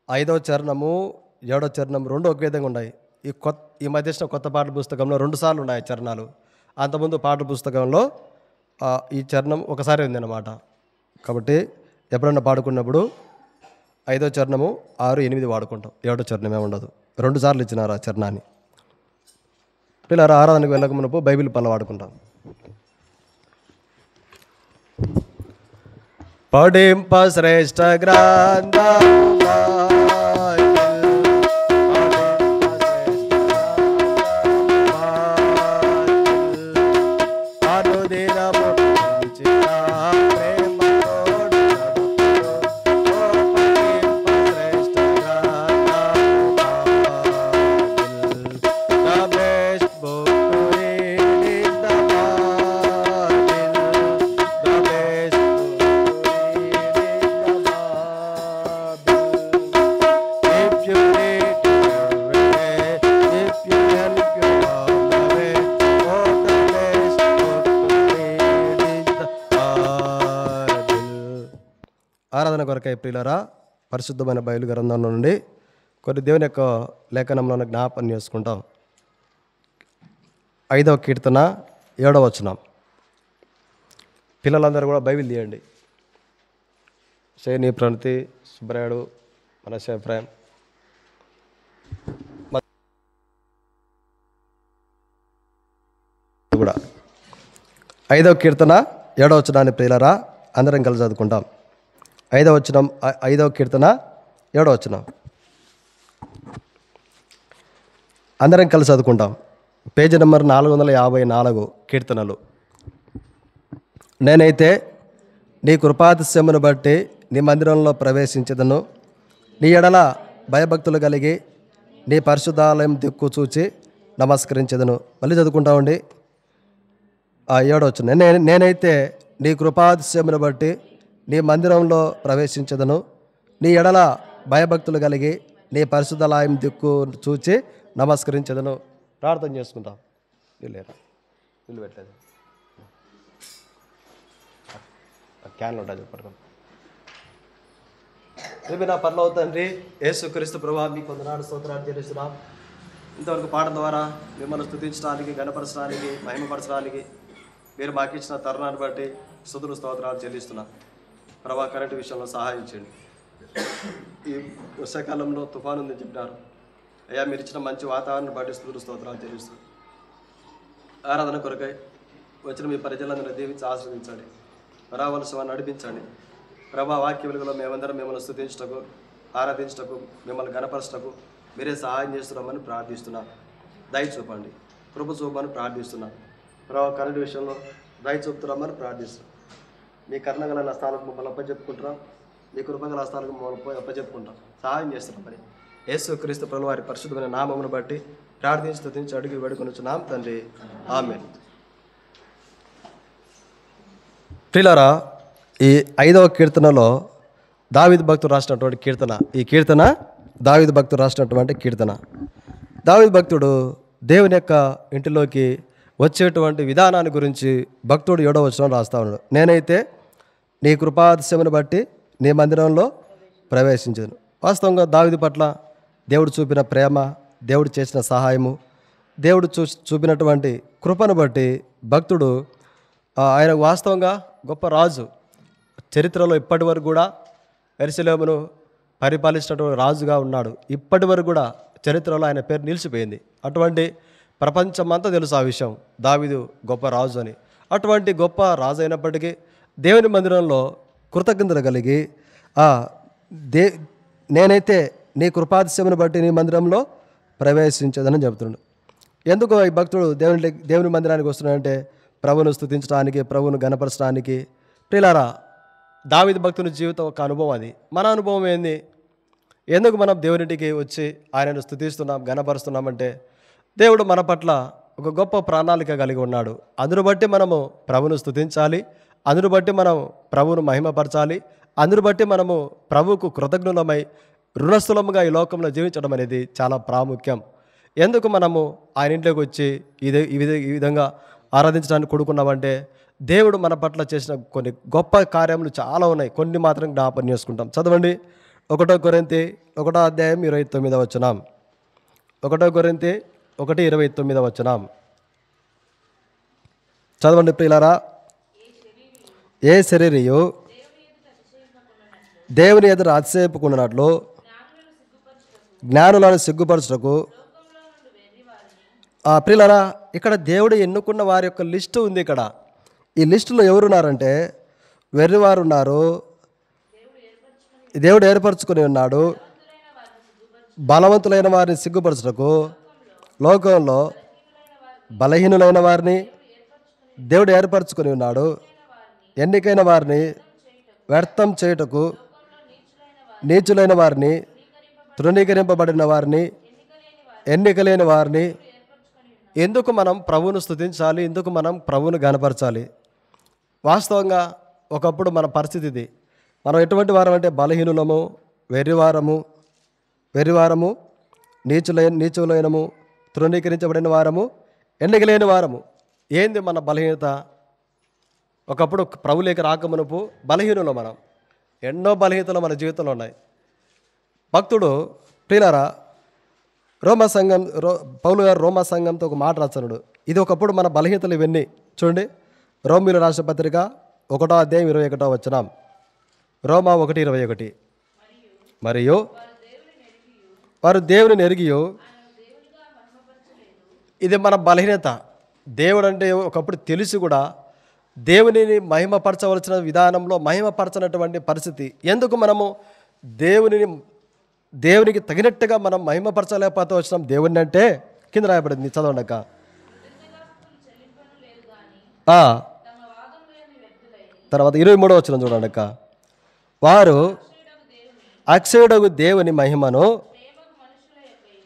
5వ చరణము 7వ చరణం రెండు ఒక విధంగా ఉన్నాయి. ఈ మధ్య కొత్త పాటల పుస్తకంలో 2 సార్లు ఉన్నాయి చరణాలు. అంతకుముందు పాటల పుస్తకంలో ఈ చరణం ఒకసారి ఉందన్నమాట. కాబట్టి ఎప్పుడన్నా పాడుకున్నప్పుడు 5వ చరణము 6, 8 వాడుకుంటాం. 7వ చరణమే ఉండదు. 2 సార్లు ఇచ్చినారు ఆ చరణాన్ని. పిల్లలు ఆరాధనకు వెళ్ళక మునుపు బైబిల్ పనులు వాడుకుంటాం. పడింప శ్రేష్ఠ గ్రంథము ఆరాధన కొరకై ప్రియులారా, పరిశుద్ధమైన బైబిల్ గ్రంథంలో నుండి కొన్ని దేవుని యొక్క లేఖనంలో జ్ఞాపకం చేసుకుంటాం. 5వ కీర్తన 7వ వచనం. పిల్లలందరూ కూడా బైబిల్ తీయండి. శేని, ప్రణతి, సుబ్రాయుడు, మనశ, ఎఫ్రాయిం కూడా 5వ కీర్తన 7వ వచనాన్ని ప్రియులరా అందరం కలిసి చదువుకుంటాం. 5వ కీర్తన 7వ వచనం అందరం కలిసి చదువుకుంటాం. పేజీ నెంబర్ 454 కీర్తనలు. నేనైతే నీ కృపాతిశయమును బట్టి నీ మందిరంలో ప్రవేశించదను. నీ ఎడల భయభక్తులు కలిగి నీ పరిశుద్ధాలయం దిక్కు చూచి నమస్కరించదను. మళ్ళీ చదువుకుంటామండి. 7వ వచనం. నేనైతే నీ కృపాతిశయమును బట్టి నీ మందిరంలో ప్రవేశించదను. నీ ఎడల భయభక్తులు కలిగి నీ పరిశుద్ధాలయం దిక్కు చూచి నమస్కరించదను. ప్రార్థన చేసుకుంటాం. లేరా ఇల్లు పెట్టలేదు క్యాన్లు ఉంటుంది పట్టుకోండి. రేపు నా పనులు అవుతండి. యేసుక్రీస్తు ప్రభువా మీకు వందనాలు స్తోత్రాలు చెల్లిస్తున్నాం. ఇంతవరకు పాఠం ద్వారా మిమ్మల్ని స్తుతించడానికి, గణపరచడానికి, మహిమపరచడానికి మీరు మాకు ఇచ్చిన తరుణాన్ని బట్టి స్తుతులు స్తోత్రాలు చెల్లిస్తున్నాం. ప్రభా కరెంటు విషయంలో సహాయం చేయండి. ఈ వర్షాకాలంలో తుఫాను ఉందని చెప్పినారు అయ్యా. మీరు ఇచ్చిన మంచి వాతావరణం బట్టి స్తుతులు స్తోత్రాలు చెల్లిస్తున్నాం. ఆరాధన కొరకై వచ్చిన మీ ప్రజలందరూ దీవించి ఆశ్రయించండి. రావలసిన నడిపించండి. ప్రభా వాక్య వెలుగులో మేమందరం మిమ్మల్ని స్తుతించటకు, ఆరాధించటకు, మిమ్మల్ని గణపరచటకు మీరే సహాయం చేస్తున్నామని ప్రార్థిస్తున్నాం. దయ చూపండి, కృప చూపమని ప్రార్థిస్తున్నాం. ప్రభా కరెంటు విషయంలో దయ చూపుతున్నామని ప్రార్థిస్తున్నాం. మీ కరుణగల హస్తాలకు మమ్మల్ని అప్పచెప్పుకుంటున్నాం. మీ కృపగల హస్తాలకు మమ్మల్ని అప్పచెప్పుకుంటాం. సహాయం చేస్తున్నాం. మరి యేసుక్రీస్తు ప్రభువు వారి పరిశుద్ధమైన నామమును బట్టి ప్రార్థించి స్తుతించి అడిగి వేడుకొనుచున్నాం తండ్రి. ఆమేన్. ప్రియులారా, ఈ 5వ కీర్తనలో దావీదు భక్తుడు రాసినటువంటి కీర్తన. ఈ కీర్తన దావీదు భక్తుడు రాసినటువంటి కీర్తన. దావీదు భక్తుడు దేవుని యొక్క ఇంటిలోకి వచ్చేటువంటి విధానాన్ని గురించి భక్తుడు 7వ వచనం రాస్తా ఉన్నాడు. నేనైతే నీ కృపాతిశయమును బట్టి నీ మందిరంలో ప్రవేశించను. వాస్తవంగా దావీదు పట్ల దేవుడు చూపిన ప్రేమ, దేవుడు చేసిన సహాయము, దేవుడు చూపినటువంటి కృపను బట్టి భక్తుడు ఆయన వాస్తవంగా గొప్ప రాజు. చరిత్రలో ఇప్పటి వరకు కూడా యెరూషలేమును పరిపాలించినటువంటి రాజుగా ఉన్నాడు. ఇప్పటి వరకు కూడా చరిత్రలో ఆయన పేరు నిలిచిపోయింది. అటువంటి ప్రపంచమంతా తెలుసు ఆ విషయం, దావీదు గొప్ప రాజు అని. అటువంటి గొప్ప రాజు అయినప్పటికీ దేవుని మందిరంలో కృతజ్ఞతలు కలిగి నేనైతే నీ కృపాతిశయమును బట్టి నీ మందిరంలో ప్రవేశించదని చెబుతున్నాడు. ఎందుకు ఈ భక్తుడు దేవుని మందిరానికి వస్తున్నాడంటే ప్రభువును స్తుతించడానికి, ప్రభువును గణపరచడానికి. ప్రియులారా, దావీదు భక్తుని జీవితం ఒక అనుభవం. అది మన అనుభవం ఏంది? ఎందుకు మనం దేవునింటికి వచ్చి ఆయనను స్తుతిస్తున్నాం, గణపరుస్తున్నామంటే దేవుడు మన పట్ల ఒక గొప్ప ప్రణాళిక కలిగి ఉన్నాడు. అందును బట్టి మనము ప్రభువును స్తుతించాలి, అందును బట్టి మనం ప్రభువును మహిమపరచాలి, అందును బట్టి మనము ప్రభువుకు కృతజ్ఞులమై రుణస్థులముగా ఈ లోకంలో జీవించడం అనేది చాలా ప్రాముఖ్యం. ఎందుకు మనము ఆయన ఇంట్లోకి వచ్చి ఈ విధంగా ఆరాధించడానికి కూడుకున్నామంటే దేవుడు మన పట్ల చేసిన కొన్ని గొప్ప కార్యములు చాలా ఉన్నాయి. కొన్ని మాత్రం జ్ఞాపకం చేసుకుంటాం. చదవండి. 1 కొరింథీ 1వ అధ్యాయం 29వ వచనం. 1 కొరింథీ 1:29వ వచనం చదవండి ప్రియులారా. ఏ శరీరియు దేవుని ఎదుట అతిశయపుకున్నట్లు జ్ఞానులను సిగ్గుపరచుటకు. ప్రియులారా, ఇక్కడ దేవుడు ఎన్నుకున్న వారి యొక్క లిస్టు ఉంది. ఇక్కడ ఈ లిస్టులో ఎవరున్నారంటే వెర్రివారు ఉన్నారు, దేవుడు ఏర్పరచుకొని ఉన్నాడు. బలవంతులైన వారిని సిగ్గుపరచుటకు, లోకంలో బలహీనులైన వారిని దేవుడు ఏర్పరచుకొని ఉన్నాడు. ఎన్నికైన వారిని వ్యర్థం చేయుటకు, నీచులైన వారిని, తృణీకరింపబడిన వారిని, ఎన్నికలేని వారిని. ఎందుకు మనం ప్రభువును స్తుతించాలి? ఎందుకు మనం ప్రభువును గణపరచాలి? వాస్తవంగా ఒకప్పుడు మన పరిస్థితి ఇది. మనం ఎటువంటి వారం అంటే బలహీనులము, వెర్రివారము, నీచులైనము, తృణీకరించబడిన వారము, ఎన్నికలేని వారము. ఏంది మన బలహీనత? ఒకప్పుడు ప్రభువులోకి రాకమునుపు బలహీనులు మనం. ఎన్నో బలహీనతలు మన జీవితంలో ఉన్నాయి. భక్తుడు ప్రియులారా, పౌలు గారు రోమా సంఘంతో ఒక మాట రాస్తున్నాడు. ఇది ఒకప్పుడు మన బలహీనతలు ఇవన్నీ. చూడండి, రోమీయులకు రాసిన పత్రిక 1:21 రోమా 1:21. మరియు వారు దేవుని ఎరిగియో, ఇది మన బలహీనత. దేవుడు అంటే ఒకప్పుడు తెలిసి కూడా దేవునిని మహిమపరచవలసిన విధానంలో మహిమపరచనటువంటి పరిస్థితి. ఎందుకు మనము దేవునికి తగినట్టుగా మనం మహిమపరచలేకపోతే వచ్చినాం దేవుని అంటే? కింద రాయబడింది, చదవండి. తర్వాత 23వ వచనం చూడండి. వారు అక్షయుడగు దేవుని మహిమను,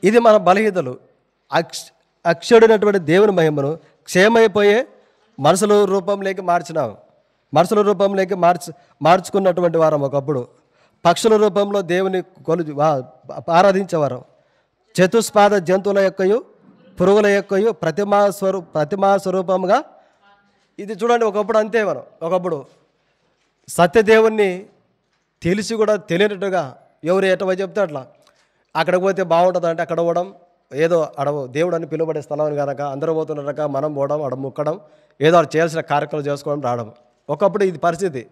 ఇది మన బలహీనతలు, అక్షయుడైనటువంటి దేవుని మహిమను క్షేమైపోయే మనుషుల రూపంలోకి మార్చినాం. మనుషుల రూపంలోకి మార్చుకున్నటువంటి వారం. ఒకప్పుడు పక్షుల రూపంలో దేవుని ఆరాధించేవారు. చతుష్పాద జంతువుల యొక్కయు పురుగుల యొక్కయు ప్రతిమా స్వరూపంగా. ఇది చూడండి, ఒకప్పుడు అంతే. మనం ఒకప్పుడు సత్యదేవుణ్ణి తెలిసి కూడా తెలియనట్టుగా ఎవరు ఎటవ చెప్తే అట్లా అక్కడికి పోతే బాగుంటుంది అంటే అక్కడ పోవడం, ఏదో దేవుడు అని పిలువబడే స్థలం కనుక అందరూ పోతున్నట్టుగా మనం పోవడం, అక్కడ ముక్కడం, ఏదో చేయాల్సిన కార్యక్రమాలు చేసుకోవడం, రావడం. ఒకప్పుడు ఇది పరిస్థితి.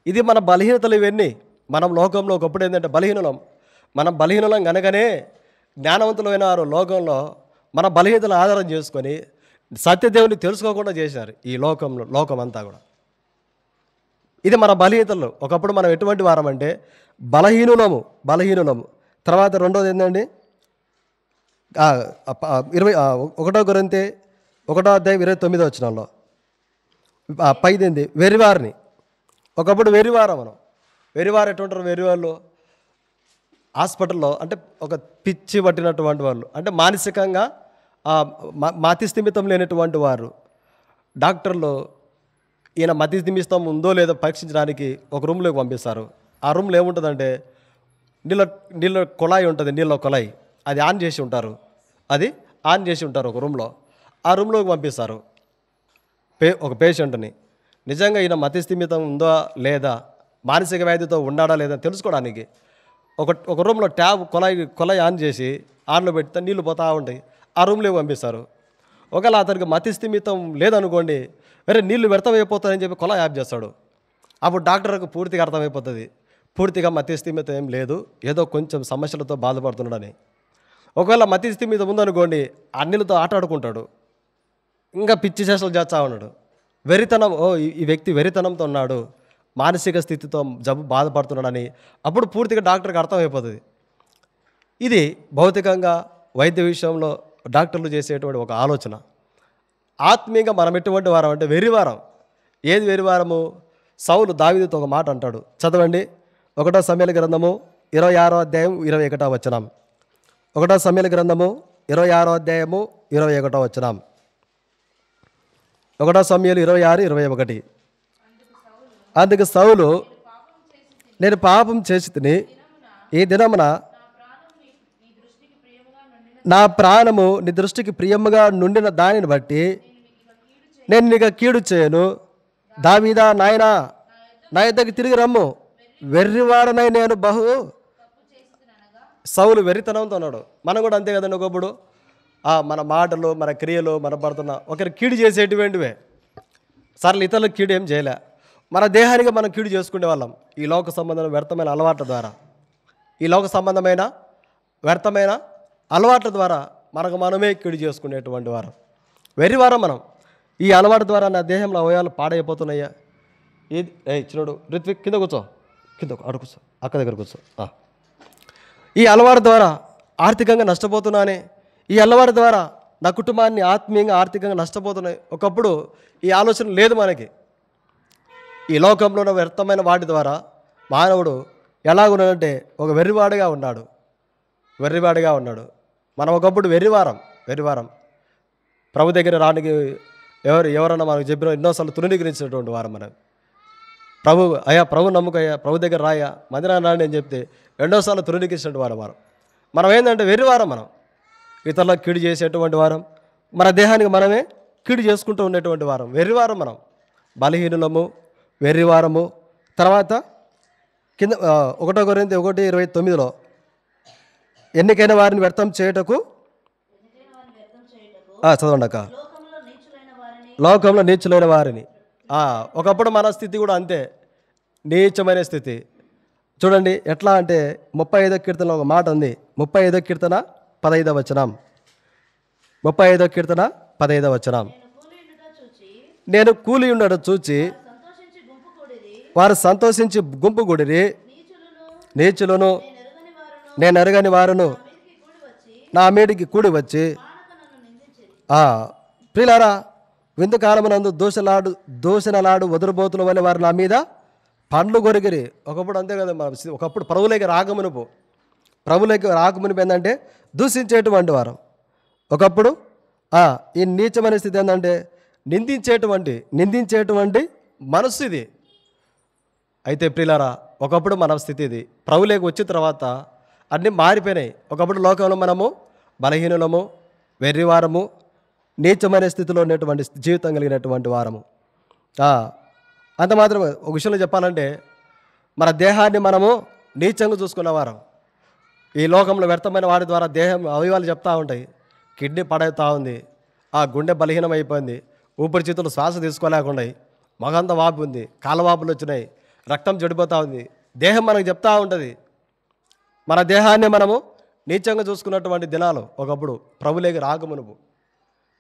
ఇది మన బలహీనతలు ఇవన్నీ. మనం లోకంలో ఒకప్పుడు ఏంటంటే మనం బలహీనులం కనుకనే జ్ఞానవంతులైన వారు లోకంలో మన బలహీనతలను ఆధారం చేసుకొని సత్యదేవుని తెలుసుకోకుండా చేశారు ఈ లోకం అంతా కూడా. ఇది మన బలహీనతలు. ఒకప్పుడు మనం ఎటువంటి వారం అంటే బలహీనులము. తర్వాత రెండోది ఏంటండి, 1 కొరింథీ 1:29 పైదేంది, వెర్రివారిని. ఒకప్పుడు వెర్రివారం మనం. వెర్రివారు ఎటువంటారు? వెర్రివాళ్ళు హాస్పిటల్లో అంటే ఒక పిచ్చి పట్టినటువంటి వాళ్ళు, అంటే మానసికంగా మతి స్థిమితం లేనటువంటి వారు. డాక్టర్లు ఈయన మతి స్థిమితం ఉందో లేదో పరీక్షించడానికి ఒక రూమ్లోకి పంపిస్తారు. ఆ రూమ్లో ఏముంటుందంటే నీళ్ళ కొళాయి ఉంటుంది, నీళ్ళ కొళాయి. అది ఆన్ చేసి ఉంటారు ఒక రూమ్లో. ఆ రూమ్లోకి పంపిస్తారు ఒక పేషెంట్ని. నిజంగా ఈయన మతి స్థిమితం ఉందా లేదా, మానసిక వ్యాధితో ఉన్నాడా లేదా తెలుసుకోవడానికి ఒక రూమ్లో ట్యాబ్ కొళాయి ఆన్ చేసి ఆన్లో పెడితే నీళ్ళు పోతూ ఉంటాయి. ఆ రూమ్లోకి పంపిస్తారు. ఒకవేళ అతనికి మతి స్థిమితం లేదనుకోండి, వేరే నీళ్ళు వ్యర్థమైపోతాయని చెప్పి కొళాయి ఆఫ్ చేస్తాడు. అప్పుడు డాక్టర్కు పూర్తిగా అర్థమైపోతుంది పూర్తిగా మతి స్థిమితం ఏం లేదు, ఏదో కొంచెం సమస్యలతో బాధపడుతున్నాడని. ఒకవేళ మతి స్థిమితం ఉందనుకోండి, ఆ నీళ్ళతో ఆటాడుకుంటాడు, ఇంకా పిచ్చి చేష్టలు చేస్తూ ఉన్నాడు. వెరితనం, ఈ వ్యక్తి వెరితనంతో ఉన్నాడు, మానసిక స్థితితో బాధపడుతున్నాడని అప్పుడు పూర్తిగా డాక్టర్కి అర్థమైపోతుంది. ఇది భౌతికంగా వైద్య విషయంలో డాక్టర్లు చేసేటువంటి ఒక ఆలోచన. ఆత్మీయంగా మనం ఎటువంటి వారం అంటే వెర్రివారం. ఏది వెర్రివారము? సౌలు దావీదుతో ఒక మాట అంటాడు, చదవండి. 1 సమూయేలు గ్రంథము 26:21. 1 సమూయేలు గ్రంథము 26:21. 1 సమూయేలు 26:21. అందుకు సౌలు, నేను పాపం చేసి తిని ఈ దినమున నా ప్రాణము నీ దృష్టికి ప్రియముగా నుండిన దానిని బట్టి నేను నీకు కీడు చేయను. దావీదా నాయనా, నా యొద్దకు తిరిగి రమ్ము, వెర్రివాడనై నేను సౌలు వెర్రితనంతో ఉన్నాడు. మనం కూడా అంతే కదండి. ఒకప్పుడు మన మాటలు, మన క్రియలు, మన పడుతున్న ఒకరి కీడు చేసేటువంటివే. సర్లు ఇతరులకు కీడు ఏం చేయలే, మన దేహానికి మనం కీడు చేసుకునే వాళ్ళం. ఈ లోక సంబంధమైన వ్యర్థమైన అలవాట్ల ద్వారా, ఈ లోక సంబంధమైన వ్యర్థమైన అలవాట్ల ద్వారా మనకు మనమే కీడు చేసుకునేటువంటి వారం, వెర్రివారం మనం. ఈ అలవాటు ద్వారా నా దేహంలో అవయవాలు పాడైపోతున్నాయా? ఏది చిన్నడు రిత్విక్ కింద కూర్చో, కూర్చో, అక్క దగ్గర కూర్చో. ఈ అలవాటు ద్వారా ఆర్థికంగా నష్టపోతున్నానే, ఈ అలవాటు ద్వారా నా కుటుంబాన్ని ఆత్మీయంగా ఆర్థికంగా నష్టపోతున్నాయి. ఒకప్పుడు ఈ ఆలోచన లేదు మనకి. ఈ లోకంలో ఉన్న వ్యర్థమైన వాటి ద్వారా మానవుడు ఎలాగున్నాడంటే ఒక వెర్రివాడిగా ఉన్నాడు. మనం ఒకప్పుడు వెర్రివారం. ప్రభు దగ్గర రానికి ఎవరన్నా మనకు చెప్పిన ఎన్నోసార్లు తృణీకరించినటువంటి వారం మనం. ప్రభు నమ్ముకయ్యా, ప్రభు దగ్గర రాయా, మందిరాన్ని రాండి అని చెప్తే రెండోసార్లు తృణీకరించినటువంటి వారం. మనం ఏంటంటే వెర్రివారం. మనం ఇతరులకు కీడు చేసేటువంటి వారం, మన దేహానికి మనమే కీడు చేసుకుంటూ ఉండేటువంటి వారం, వెర్రివారం మనం. బలహీనులము, వెర్రివారము. తర్వాత కింద 1 కొరింథీ 1:29 ఎన్నికైన వారిని వ్యర్థం చేయుటకు చదవండి అక్క. లోకంలో నీచులైన వారిని. ఒకప్పుడు మన స్థితి కూడా అంతే, నీచమైన స్థితి. చూడండి ఎట్లా అంటే 35వ కీర్తనలో ఒక మాట ఉంది. 35వ కీర్తన 15వ వచనం. 35వ కీర్తన 15వ వచనం. నేను కూలి ఉండడం చూచి వారు సంతోషించి గుంపు గుడిరి. నీచులను నేను ఎరగని వారును నా మీదికి కూడి వచ్చి. ప్రియులారా, విందు కాలమునందు దూషణలాడు వదురుబోతుల వల్ల వారు నా మీద పండ్లు కొరిగిరి. ఒకప్పుడు అంతే కదా, ఒకప్పుడు ప్రభువులోకి రాకమునుపు ఏంటంటే దూషించేటువంటి వారు. ఒకప్పుడు ఈ నీచమైన స్థితి ఏంటంటే నిందించేటువంటి మనస్సు ఇది. అయితే ప్రియులారా, ఒకప్పుడు మన స్థితి ఇది. ప్రభువులోకి వచ్చిన తర్వాత అన్నీ మారిపోయినాయి. ఒకప్పుడు లోకంలో మనము బలహీనులము, వెర్రివారము, నీచమైన స్థితిలో ఉన్నటువంటి జీవితం కలిగినటువంటి వారము. అంత మాత్రమే. ఒక విషయంలో చెప్పాలంటే మన దేహాన్ని మనము నీచంగా చూసుకున్న వారం. ఈ లోకంలో వ్యర్థమైన వారి ద్వారా దేహం అవయవాలు చెప్తూ ఉంటాయి. కిడ్నీ పడవుతూ ఉంది, గుండె బలహీనం అయిపోయింది, ఊపిరితిత్తులు శ్వాస తీసుకోలేకుండా, మగంత వాపు ఉంది, కాళ్ళవాపులు వచ్చినాయి, రక్తం చెడిపోతూ ఉంది. దేహం మనకు చెప్తూ ఉంటుంది. మన దేహాన్ని మనము నీచంగా చూసుకున్నటువంటి దినాలు ఒకప్పుడు ప్రభువులోకి రాకమునుపు.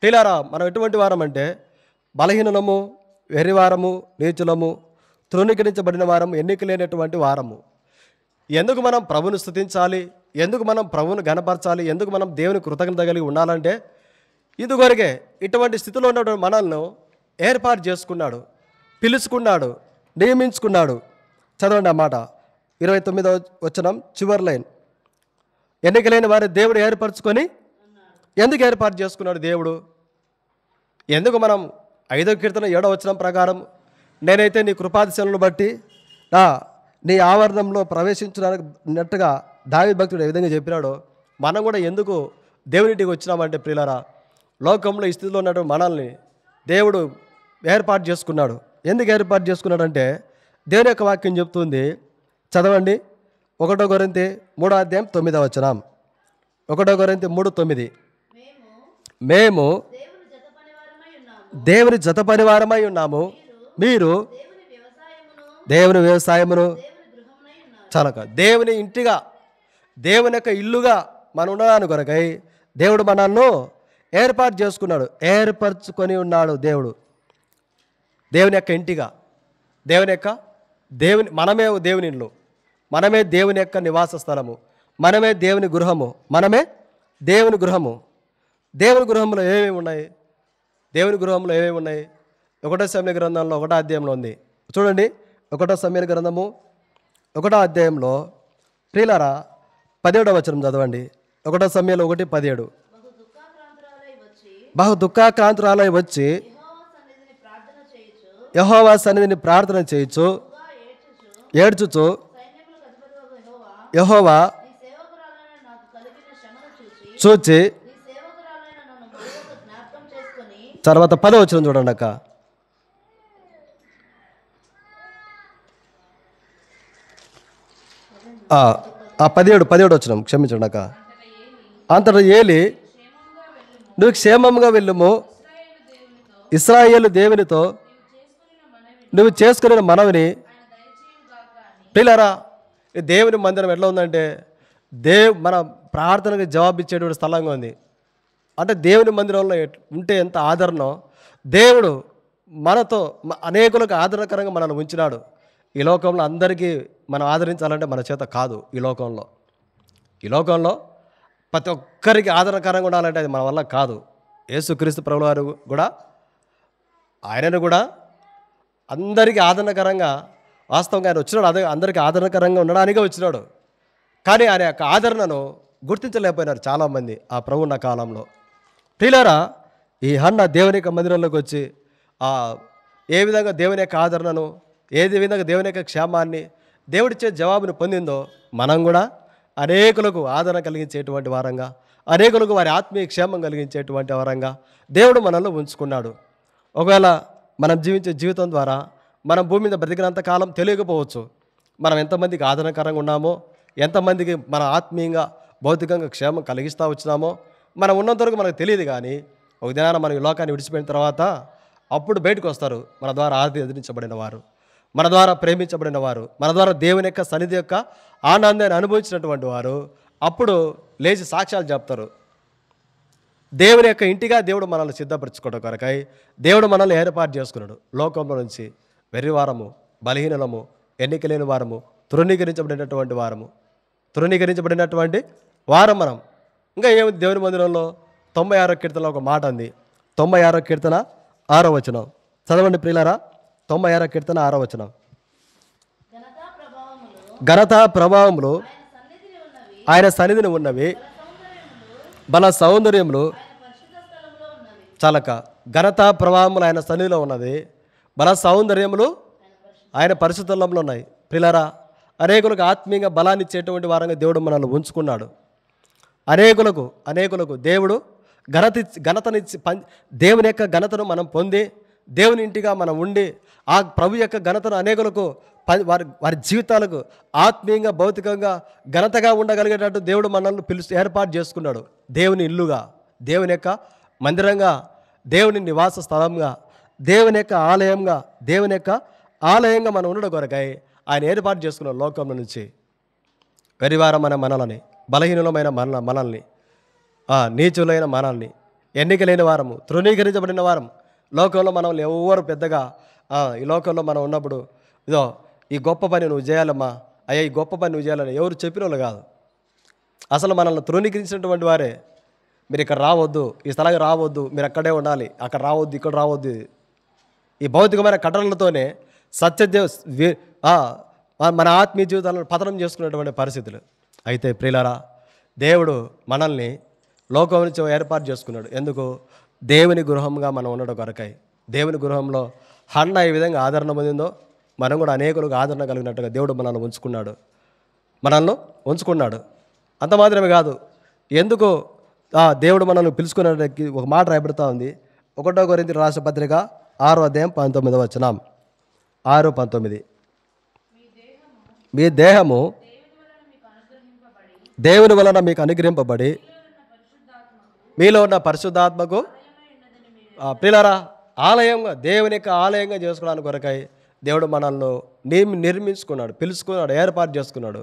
ప్రియులారా, మనం ఎటువంటి వారం అంటే బలహీనులము, వెర్రివారము, నీచులము, తృణీకరించబడిన వారము, ఎన్నిక లేనటువంటి వారము. ఎందుకు మనం ప్రభువును స్తుతించాలి, ఎందుకు మనం ప్రభువును గణపరచాలి, ఎందుకు మనం దేవుని కృతజ్ఞత కలిగి ఉండాలంటే ఇదివరకే ఇటువంటి స్థితిలో ఉన్నటువంటి మనల్ని ఏర్పాటు చేసుకున్నాడు, పిలుచుకున్నాడు, నియమించుకున్నాడు. చదవండి ఆ మాట, 29వ వచనం చివరి లైన్. ఎన్నికలేని వారి దేవుడు ఏర్పరచుకొని. ఎందుకు ఏర్పాటు చేసుకున్నాడు దేవుడు? ఎందుకు మనం 5వ కీర్తన 7వ వచనం ప్రకారం నేనైతే నీ కృపాతిశలను బట్టి నీ ఆవరణంలో ప్రవేశించినట్టుగా దావీదు భక్తుడు ఏ విధంగా చెప్పినాడో మనం కూడా ఎందుకు దేవునింటికి వచ్చినామంటే ప్రియులారా, లోకంలో ఈ స్థితిలో ఉన్నటువంటి మనల్ని దేవుడు ఏర్పాటు చేసుకున్నాడు. ఎందుకు ఏర్పాటు చేసుకున్నాడంటే దేవుని యొక్క వాక్యం చెప్తుంది. చదవండి, 1 కొరింథీ 3వ అధ్యాయం 9వ వచనం. 1 కొరింథీ 3:9. మేము దేవుని జత పనివారమై ఉన్నాము, మీరు దేవుని వ్యవసాయమును. చాలక దేవుని ఇంటిగా, దేవుని యొక్క ఇల్లుగా మనం ఉండడానికి కొరకై దేవుడు మనల్ని ఏర్పాటు చేసుకున్నాడు, ఏర్పరచుకొని ఉన్నాడు. దేవుని యొక్క ఇంటిగా, మనమే దేవుని ఇల్లు, మనమే దేవుని యొక్క నివాస స్థలము, మనమే దేవుని గృహము, దేవుని గృహంలో ఏమేమి ఉన్నాయి? దేవుని గృహంలో ఏమేమి ఉన్నాయి? 1వ సమూయేలు గ్రంథంలో 1వ అధ్యాయంలో ఉంది. చూడండి, 1వ సమూయేలు గ్రంథము 1వ అధ్యాయంలో ప్రియులారా 17వ వచనం చదవండి. 1వ సమూయేలు 1:17. బహు దుఃఖాక్రాంతురాలై వచ్చి యెహోవా సన్నిధిని ప్రార్థన చేయుచు ఏడ్చుచు, యెహోవా చూచి. తర్వాత 10వ వచనం చూడండి అక్క. ఆ 17వ వచనం క్షమించండి అక్క. అంతటా ఏలి, నువ్వు క్షేమంగా వెళ్ళుము, ఇశ్రాయేలు దేవునితో నువ్వు చేసుకునే మనవిని. ప్రియులారా, దేవుని మందిరం ఎట్లా ఉందంటే మన ప్రార్థనకు జవాబిచ్చేటువంటి స్థలంగా ఉంది. అంటే దేవుని మందిరంలో ఉంటే ఎంత ఆదరణో, దేవుడు మనతో అనేకులకు ఆదరణకరంగా మనల్ని ఉంచినాడు. ఈ లోకంలో అందరికీ మనం ఆదరించాలంటే మన చేత కాదు. ఈ లోకంలో ప్రతి ఒక్కరికి ఆదరణకరంగా ఉండాలంటే అది మన వల్ల కాదు. యేసుక్రీస్తు ప్రభువు వారు కూడా, ఆయనను కూడా అందరికీ ఆదరణకరంగా, వాస్తవంగా ఆయన వచ్చినాడు, అదే అందరికీ ఆదరణకరంగా ఉండడానికే వచ్చినాడు. కానీ ఆయన యొక్క ఆదరణను గుర్తించలేకపోయినారు చాలామంది ఆ ప్రభువున్న కాలంలో. ప్రియులారా, ఈ హన్న దేవుని యొక్క మందిరంలోకి వచ్చి ఏ విధంగా దేవుని యొక్క ఆదరణను, ఏ విధంగా దేవుని యొక్క క్షేమాన్ని, దేవుడిచ్చే జవాబును పొందిందో మనం కూడా అనేకులకు ఆదరణ కలిగించేటువంటి వారంగా, అనేకులకు వారి ఆత్మీయ క్షేమం కలిగించేటువంటి వారంగా దేవుడు మనల్ని ఉంచుకున్నాడు. ఒకవేళ మనం జీవించే జీవితం ద్వారా మనం భూమి మీద బ్రతికినంత కాలం తెలియకపోవచ్చు మనం ఎంతమందికి ఆదరణకరంగా ఉన్నామో, ఎంతమందికి మన ఆత్మీయంగా భౌతికంగా క్షేమం కలిగిస్తూ వచ్చినామో మనం ఉన్నంత వరకు మనకు తెలియదు. కానీ ఒక దినాన మనం ఈ లోకాన్ని విడిచిపోయిన తర్వాత అప్పుడు బయటకు వస్తారు మన ద్వారా ఆరాధించబడిన వారు, మన ద్వారా ప్రేమించబడిన వారు, మన ద్వారా దేవుని యొక్క సన్నిధి యొక్క ఆనందాన్ని అనుభవించినటువంటి వారు. అప్పుడు లేచి సాక్ష్యాలు చెప్తారు. దేవుని యొక్క ఇంటిగా దేవుడు మనల్ని సిద్ధపరచుకోవడం కొరకై దేవుడు మనల్ని ఏర్పాటు చేసుకున్నాడు. లోకంలో నుంచి వెర్రివారము, బలహీనలము, ఎన్నిక లేని వారము, తృణీకరించబడినటువంటి వారం మనం. ఇంకా ఏముంది దేవుని మందిరంలో? 96వ కీర్తనలో ఒక మాట ఉంది. 96వ కీర్తన 6వ వచనం చదవండి ప్రియులారా. 96వ కీర్తన 6వ వచనం. ఘనత ప్రభావములు ఆయన సన్నిధిని ఉన్నవి, బల సౌందర్యములు చాలక. ఘనత ప్రభావములు ఆయన సన్నిధిలో ఉన్నది, బల సౌందర్యములు ఆయన పరిశుద్ధంలో ఉన్నాయి. ప్రియులారా, అనేకులకు ఆత్మీయంగా బలాన్ని ఇచ్చేటువంటి వారంగా దేవుడు మనల్ని ఉంచుకున్నాడు. అనేకులకు దేవుడు ఘనతనిచ్చి దేవుని యొక్క ఘనతను మనం పొంది దేవుని ఇంటిగా మనం ఉండి ఆ ప్రభు యొక్క ఘనతను అనేకులకు వారి జీవితాలకు ఆత్మీయంగా భౌతికంగా ఘనతగా ఉండగలిగేటట్టు దేవుడు మనల్ని ఏర్పాటు చేసుకున్నాడు. దేవుని ఇల్లుగా, దేవుని యొక్క మందిరంగా, దేవుని నివాస స్థలంగా, దేవుని యొక్క ఆలయంగా మనం ఉండడం కొరకై ఆయన ఏర్పాటు చేసుకున్న లోకంలో నుంచి వెరివారమైన మనల్ని, బలహీనులమైన మనల్ని, నీచులైన మనల్ని, ఎన్నిక లేని వారము, తృణీకరించబడిన వారం. లోకంలో మనల్ని ఎవరు పెద్దగా ఈ లోకంలో మనం ఉన్నప్పుడు ఇదో ఈ గొప్ప పని నువ్వు చేయాలమ్మా, అయ్యా ఈ గొప్ప పని నువ్వు చేయాలని ఎవరు చెప్పిన వాళ్ళు కాదు. అసలు మనల్ని తృణీకరించినటువంటి వారే. మీరు ఇక్కడ రావద్దు, ఈ స్థలానికి రావద్దు, మీరు అక్కడే ఉండాలి, అక్కడ రావద్దు, ఇక్కడ రావద్దు. ఈ భౌతికమైన కట్టడలతోనే మన ఆత్మీయ జీవితాలను పతనం చేసుకునేటువంటి పరిస్థితులు. అయితే ప్రియులారా, దేవుడు మనల్ని లోకం నుంచి ఏర్పాటు చేసుకున్నాడు. ఎందుకు? దేవుని గృహంగా మనం ఉండడం కొరకై. దేవుని గృహంలో హన్న ఈ విధంగా ఆదరణ పొందిందో మనం కూడా అనేకులకు ఆదరణ కలిగినట్టుగా దేవుడు మనల్ని ఉంచుకున్నాడు. అంత మాత్రమే కాదు, ఎందుకు దేవుడు మనల్ని పిలుచుకున్నకి ఒక మాట రాయబడుతూ ఉంది. 1 కొరింథీయులకు రాసిన పత్రిక 6వ అధ్యాయం 19వ వచనం. 6:19. మీ దేహము దేవుని వలన మీకు అనుగ్రహింపబడి మీలో ఉన్న పరిశుద్ధాత్మకు ప్రియులారా ఆలయంగా, దేవుని యొక్క ఆలయంగా చేసుకోవడానికి కొరకై దేవుడు మనల్ని నిర్మించుకున్నాడు, పిలుచుకున్నాడు, ఏర్పాటు చేసుకున్నాడు.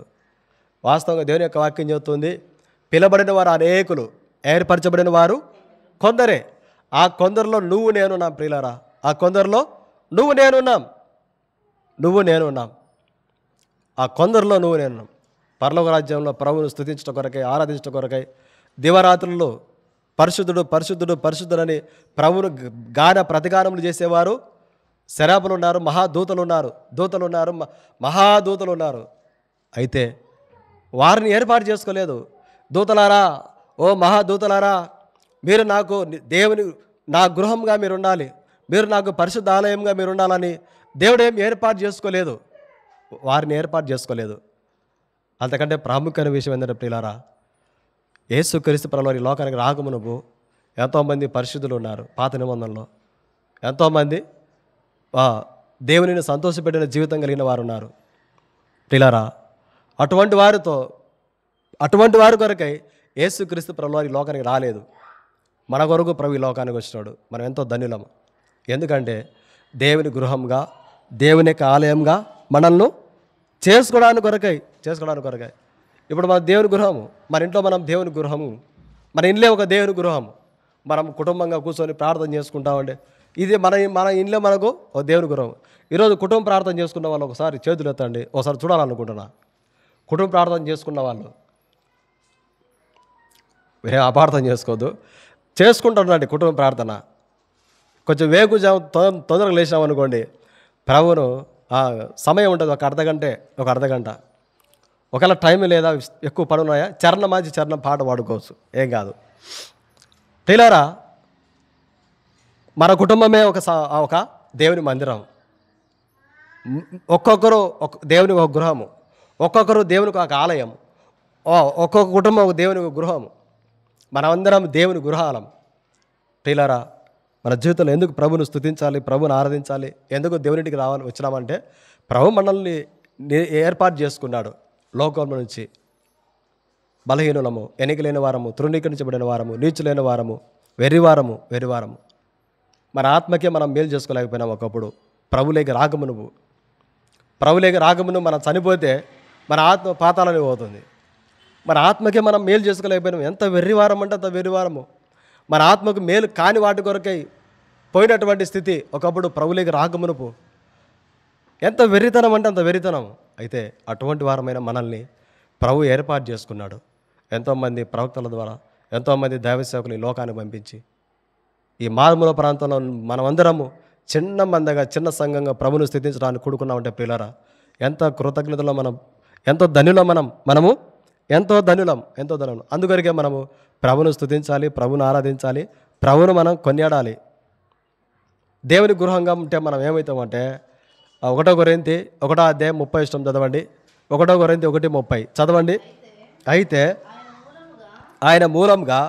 వాస్తవంగా దేవుని యొక్క వాక్యం చెబుతుంది, పిలబడిన వారు అనేకులు, ఏర్పరచబడిన వారు కొందరే. ఆ కొందరిలో నువ్వు నేనున్నాం ప్రియులారా. ఆ కొందరిలో నువ్వు నేనున్నాం. ఆ కొందరిలో నువ్వు నేనున్నాం. పరలోక రాజ్యంలో ప్రభువును స్తుతించడం కొరకై, ఆరాధించడం కొరకై దివరాత్రుల్లో పరిశుద్ధుడని ప్రభువును ప్రతిగానములు చేసేవారు శరాపులు ఉన్నారు, మహాదూతలు ఉన్నారు. అయితే వారిని ఏర్పాటు చేసుకోలేదు. దూతలారా, ఓ మహాదూతలారా, మీరు నాకు నా గృహంగా మీరు ఉండాలి, మీరు నాకు పరిశుద్ధ ఆలయంగా మీరు ఉండాలని దేవుడు ఏం ఏర్పాటు చేసుకోలేదు, వారిని ఏర్పాటు చేసుకోలేదు. అంతకంటే ప్రాముఖ్యమైన విషయం ఏంటంటే ప్రియులారా, యేసుక్రీస్తు ప్రభువు ఈ లోకానికి రాకమునుపు ఎంతోమంది పరిశుద్ధులు ఉన్నారు. పాత నిబంధనలో ఎంతోమంది దేవునిని సంతోషపెట్టిన జీవితం కలిగిన వారు ఉన్నారు. ప్రియులారా, అటువంటి వారి కొరకై యేసుక్రీస్తు ప్రభువు ఈ లోకానికి రాలేదు. మన కొరకు ప్రభు ఈ లోకానికి వచ్చినాడు. మనం ఎంతో ధన్యులము. ఎందుకంటే దేవుని గృహంగా, దేవుని యొక్క ఆలయంగా మనల్ని చేసుకోవడానికి కొరకై. ఇప్పుడు మన దేవుని గృహము, మన ఇంట్లో మనం దేవుని గృహము, మన ఇంట్లో ఒక దేవుని గృహము. మనం కుటుంబంగా కూర్చొని ప్రార్థన చేసుకుంటామండి. ఇది మన ఇంట్లో మనకు ఒక దేవుని గృహం. ఈరోజు కుటుంబ ప్రార్థన చేసుకున్న వాళ్ళు ఒకసారి చేతులు ఎత్తండి, ఒకసారి చూడాలనుకుంటున్నా. కుటుంబ ప్రార్థన చేసుకున్న వాళ్ళు వేరే అపార్థం చేసుకోవద్దు, చేసుకుంటున్నాండి కుటుంబ ప్రార్థన. కొంచెం వేగుజాము తొందరగా లేచినామనుకోండి, ప్రభువును సమయం ఉంటుంది ఒక అర్ధగంట. ఒకవేళ టైం లేదా ఎక్కువ పని ఉన్నాయా, చరణం పాట పాడుకోవచ్చు, ఏం కాదు. ప్రియులారా, మన కుటుంబమే ఒక దేవుని మందిరం. ఒక్కొక్కరు దేవునికి ఒక గృహము, ఒక్కొక్కరు దేవునికి ఒక ఆలయం, ఒక్కొక్క కుటుంబం ఒక దేవుని ఒక గృహము. మనమందరం దేవుని గృహాలం. ప్రియులారా, మన జీవితంలో ఎందుకు ప్రభుని స్తుతించాలి, ప్రభుని ఆరాధించాలి, ఎందుకు దేవునింటికి వచ్చినామంటే ప్రభు మనల్ని ఏర్పాటు చేసుకున్నాడు. లోకంలో నుంచి బలహీనులము, ఎన్నిక లేని వారము, తృణీకరించబడిన వారము, నీచులైన వారము, వెర్రివారము. మన ఆత్మకే మనం మేలు చేసుకోలేకపోయినాం. ఒకప్పుడు ప్రభులేకి రాకమును మనం చనిపోతే మన ఆత్మ పాతాళానికి పోతుంది. మన ఆత్మకే మనం మేలు చేసుకోలేకపోయినాం. ఎంత వెర్రివారం అంటే అంత వెర్రివారము. మన ఆత్మకు మేలు కాని వాటి కొరకై పోయినటువంటి స్థితి ఒకప్పుడు ప్రభులేకి రాకమునుపు. ఎంత వెర్రితనం అంటే అంత వెర్రితనం. అయితే అటువంటి వారమైన మనల్ని ప్రభు ఏర్పాటు చేసుకున్నాడు. ఎంతోమంది ప్రవక్తల ద్వారా, ఎంతోమంది దైవ సేవకులు ఈ లోకానికి పంపించి, ఈ మారుమూల ప్రాంతంలో మనమందరము చిన్న మందగా, చిన్న సంఘంగా ప్రభును స్థితించడానికి కూడుకున్నామంటే పిల్లరా, ఎంత కృతజ్ఞతలో ఎంతో ధన్యులం మనము ఎంతో ధన్యులం. అందుకొరకే మనము ప్రభును స్తుతించాలి, ప్రభును ఆరాధించాలి, ప్రభును మనం కొనియాడాలి. దేవుని గృహంగా ఉంటే మనం ఏమవుతామంటే 1 కొరింథీ 1:30 చదవండి. 1 కొరింథీ 1:30 చదవండి. అయితే ఆయన మూలంగా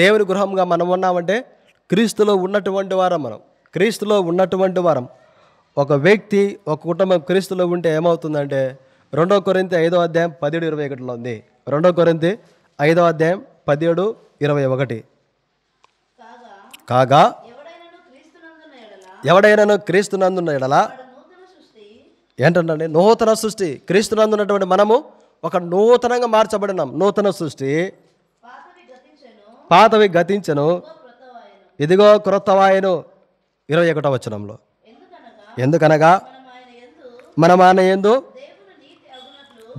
దేవుని గృహంగా మనం ఉన్నామంటే క్రీస్తులో ఉన్నటువంటి వారం. ఒక వ్యక్తి, ఒక కుటుంబం క్రీస్తులో ఉంటే ఏమవుతుందంటే 2 కొరింథీ 5:17-21 ఉంది. 2 కొరింథీ 5:17-21 కాగా ఎవడైనాను క్రీస్తునందున్న ఎడల ఏంటంటే నూతన సృష్టి. క్రీస్తునందున్నటువంటి మనము ఒక నూతనంగా మార్చబడినాం. నూతన సృష్టి, పాతవి గతించెను, ఇదిగో క్రొత్తవాయెను. 21వ వచనంలో ఎందుకనగా మనం ఆయన యందు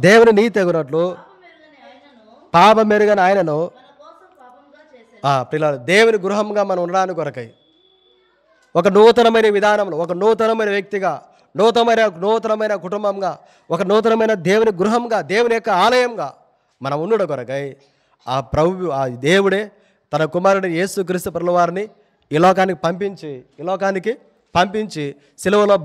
దేవుని నీతి ఎగునట్లు పాపం మెరుగని ఆయనను పిల్లలు దేవుని గృహంగా మనం ఉండడానికి కొరకై ఒక నూతనమైన విధానంలో, ఒక నూతనమైన వ్యక్తిగా, నూతనమైన కుటుంబంగా, ఒక నూతనమైన దేవుని గృహంగా, దేవుని యొక్క ఆలయంగా మనం ఉండడం కొరకై ఆ దేవుడే తన కుమారుడు యేసుక్రీస్తు ప్రభుల వారిని ఈ లోకానికి పంపించి సిలువలో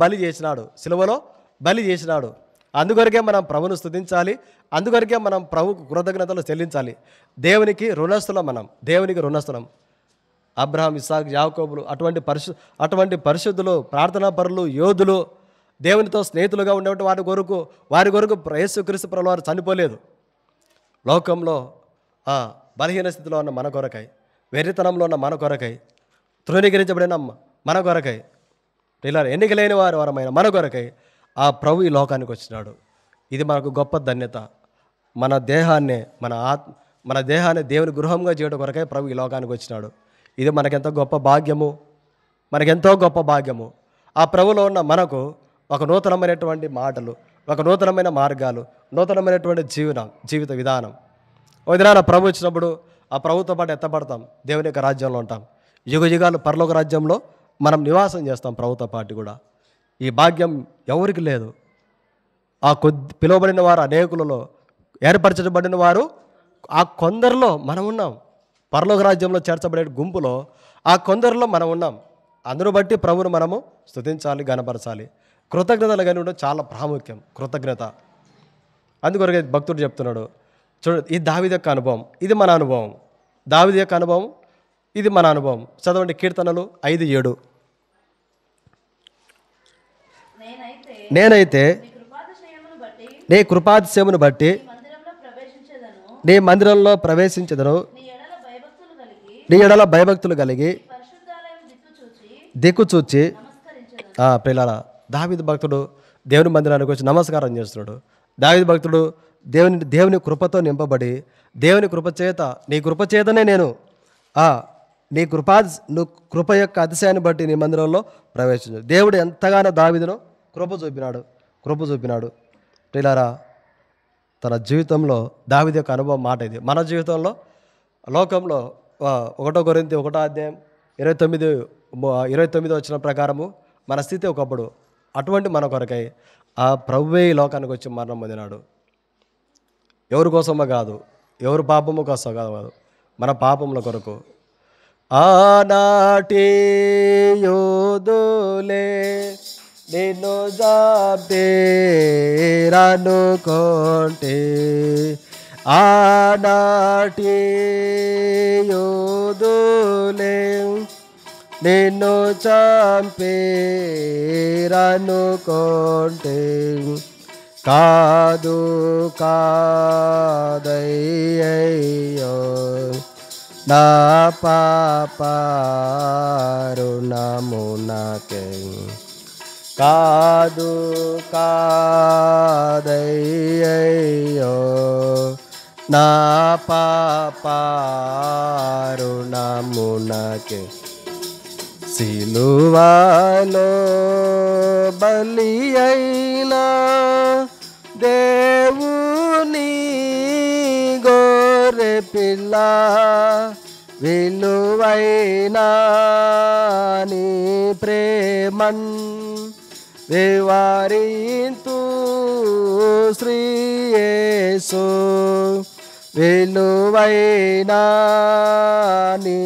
బలి చేసినాడు. అందుకొరకే మనం ప్రభును స్తుతించాలి. అందుకొరకే మనం ప్రభుకు కృతజ్ఞతలు చెల్లించాలి. దేవునికి రుణస్థులం. అబ్రహాం, ఇస్సాకు, యాకోబులు అటువంటి పరిశుద్ధులు, ప్రార్థనా పరులు, యోధులు, దేవునితో స్నేహితులుగా ఉండేటువంటి వారి కొరకు యేసుక్రీస్తు ప్రభుల వారు చనిపోలేదు. లోకంలో బలహీన స్థితిలో ఉన్న మన కొరకై, వెర్రితనంలో ఉన్న మన కొరకై, తృణీకరించబడిన మన కొరకై, ఇలా ఎన్నికలేని వారమైన మన కొరకై ఆ ప్రభు ఈ లోకానికి వచ్చినాడు. ఇది మనకు గొప్ప ధన్యత. మన దేహాన్ని దేవుని గృహంగా చేయడం కొరకై ప్రభు ఈ లోకానికి వచ్చినాడు. ఇది మనకెంతో గొప్ప భాగ్యము. ఆ ప్రభులో ఉన్న మనకు ఒక నూతనమైనటువంటి మాటలు, ఒక నూతనమైన మార్గాలు, నూతనమైనటువంటి జీవిత విధానం. ఒక దినాన ప్రభు వచ్చినప్పుడు ఆ ప్రభుతో పాటు ఎత్తపడతాం, దేవుని యొక్క రాజ్యంలో ఉంటాం. యుగాలు పరలోక రాజ్యంలో మనం నివాసం చేస్తాం ప్రభుతో పాటు కూడా. ఈ భాగ్యం ఎవరికి లేదు. పిలువబడిన వారు అనేకులలో, ఏర్పరచబడిన వారు ఆ కొందరిలో మనం ఉన్నాం. పరలోక రాజ్యంలో చేర్చబడే గుంపులో ఆ కొందరిలో మనం ఉన్నాం. అందును బట్టి ప్రభువును మనము స్తుతించాలి, గణపరచాలి. కృతజ్ఞతలు కానీ ఉండడం చాలా ప్రాముఖ్యం. కృతజ్ఞత. అందుకొరకే భక్తుడు చెప్తున్నాడు, చూడండి, ఈ దావీదు యొక్క అనుభవం, ఇది మన అనుభవం. దావీదు యొక్క అనుభవం, ఇది మన అనుభవం. చదవండి కీర్తనలు 5:7. నేనైతే నీ కృపాతిశయమును బట్టి నీ మందిరంలో ప్రవేశించెదను, నీ ఎడల భయభక్తులు కలిగి దిక్కు చూచి. పిల్లల దావీదు భక్తుడు దేవుని మందిరానికి వచ్చి నమస్కారం చేస్తున్నాడు. దావీదు భక్తుడు దేవుని కృపతో నింపబడి, దేవుని నీ కృప చేతనే నేను నీ కృప యొక్క అతిశయాన్ని బట్టి నీ మందిరంలో ప్రవేశించు. దేవుడు ఎంతగానో దావీదును కృప చూపినాడు. పిల్లరా, తన జీవితంలో దావీదు యొక్క అనుభవం మాట ఇది. మన జీవితంలో, లోకంలో 1 కొరింథీ 1:29 వచ్చిన ప్రకారము మన స్థితి ఒకప్పుడు. అటువంటి మన కొరకై ఆ ప్రభువే ఈ లోకానికి వచ్చి మరణం పొందినాడు. ఎవరి కోసమో కాదు, ఎవరు పాపము కోసం కాదు, మన పాపముల కొరకు. ఆనాటి యోధులే నిన్ను జాపేరనుకోంటే, ఆనాటి యోధులే నిన్ను చంపేరనుకోంటే, కాదయ్యో నా పాపరుణమునకై కాదు కాదయ్యో నా పాపరుణమునకై సిలువలో బలి అయినా దేవుని గొర్రె పిల్ల విలువైనా నీ ప్రేమన్ వివరింతు శ్రీ యేసు విలువైనా నీ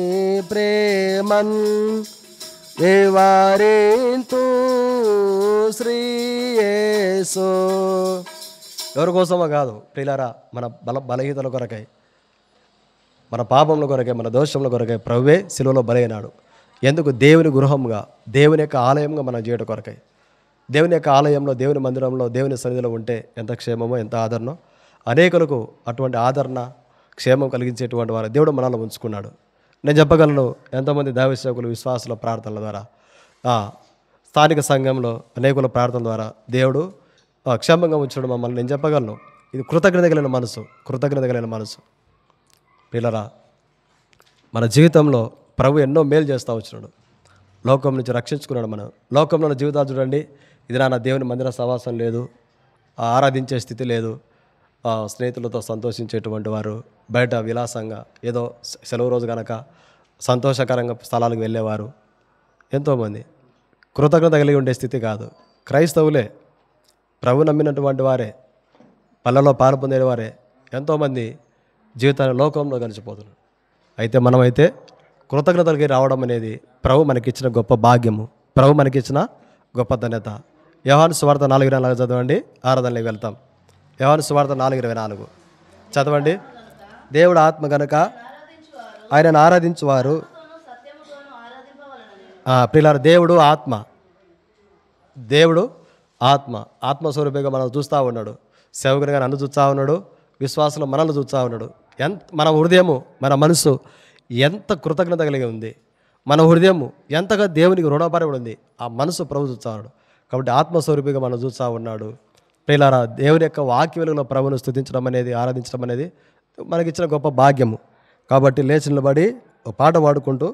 ప్రేమన్ వివరింతు శ్రీ యేసు. ఎవరి కోసమో కాదు ప్రియులారా, మన బలహీనతల కొరకై, మన పాపముల కొరకై, మన దోషముల కొరకై ప్రభువే శిలువలో బలైనాడు. ఎందుకు? దేవుని గృహంగా, దేవుని యొక్క ఆలయంగా మనం చేయడం కొరకై. దేవుని యొక్క ఆలయంలో, దేవుని మందిరంలో, దేవుని సన్నిధిలో ఉంటే ఎంత క్షేమమో, ఎంత ఆదరణో, అనేకులకు అటువంటి ఆదరణ, క్షేమం కలిగించేటువంటి వారు దేవుడు మనలో ఉంచుకున్నాడు. నేను చెప్పగలను, ఎంతోమంది దైవసేవకులు విశ్వాసుల ప్రార్థనల ద్వారా, స్థానిక సంఘంలో అనేకుల ప్రార్థన ద్వారా దేవుడు క్షేమంగా ఉంచడం మమ్మల్ని నేను చెప్పగలను. ఇది కృతజ్ఞత కలిగిన మనసు, కృతజ్ఞత కలిగిన మనసు. పిల్లరా, మన జీవితంలో ప్రభు ఎన్నో మేలు చేస్తూ వచ్చినాడు. లోకం నుంచి రక్షించుకున్నాడు. మనం లోకంలో జీవితాలు చూడండి, ఇది నా దేవుని మందిర సవాసం లేదు, ఆరాధించే స్థితి లేదు, స్నేహితులతో సంతోషించేటువంటి వారు, బయట విలాసంగా ఏదో సెలవు రోజు కనుక సంతోషకరంగా స్థలాలకు వెళ్ళేవారు ఎంతోమంది. కృతజ్ఞత కలిగి ఉండే స్థితి కాదు. క్రైస్తవులే, ప్రభు నమ్మినటువంటి వారే, పళ్ళలో పాలు పొందేవారే ఎంతోమంది జీవితాన్ని లోకంలో గడిచిపోతున్నారు. అయితే మనమైతే కృతజ్ఞతలకి రావడం అనేది ప్రభు మనకిచ్చిన గొప్ప భాగ్యము, ప్రభు మనకిచ్చిన గొప్ప ధన్యత. యోహాను సువార్త 4:24 చదవండి, ఆరాధనలోకి వెళ్తాం. యోహాను సువార్త 4:24 చదవండి. దేవుడు ఆత్మ కనుక ఆయనను ఆరాధించువారు. ప్రియులారా, దేవుడు ఆత్మ, దేవుడు ఆత్మ, ఆత్మస్వరూపంగా మనం చూస్తూ ఉన్నాడు. సేవకునిగా నన్ను చూస్తూ ఉన్నాడు, విశ్వాసంలో మనల్ని చూస్తూ ఉన్నాడు. మన హృదయము, మన మనసు ఎంత కృతజ్ఞత కలిగి ఉంది, మన హృదయము ఎంతగా దేవునికి రుణపడి ఉంది, ఆ మనసు ప్రభు చూస్తూ ఉన్నాడు. కాబట్టి ఆత్మస్వరూపిగా మనం చూస్తూ ఉన్నాడు. ప్రియులారా, దేవుని యొక్క వాక్య వెలుగులో ప్రభువును స్తుతించడం అనేది, ఆరాధించడం అనేది మనకిచ్చిన గొప్ప భాగ్యము. కాబట్టి లేచి నిలబడి ఒక పాట పాడుకుంటూ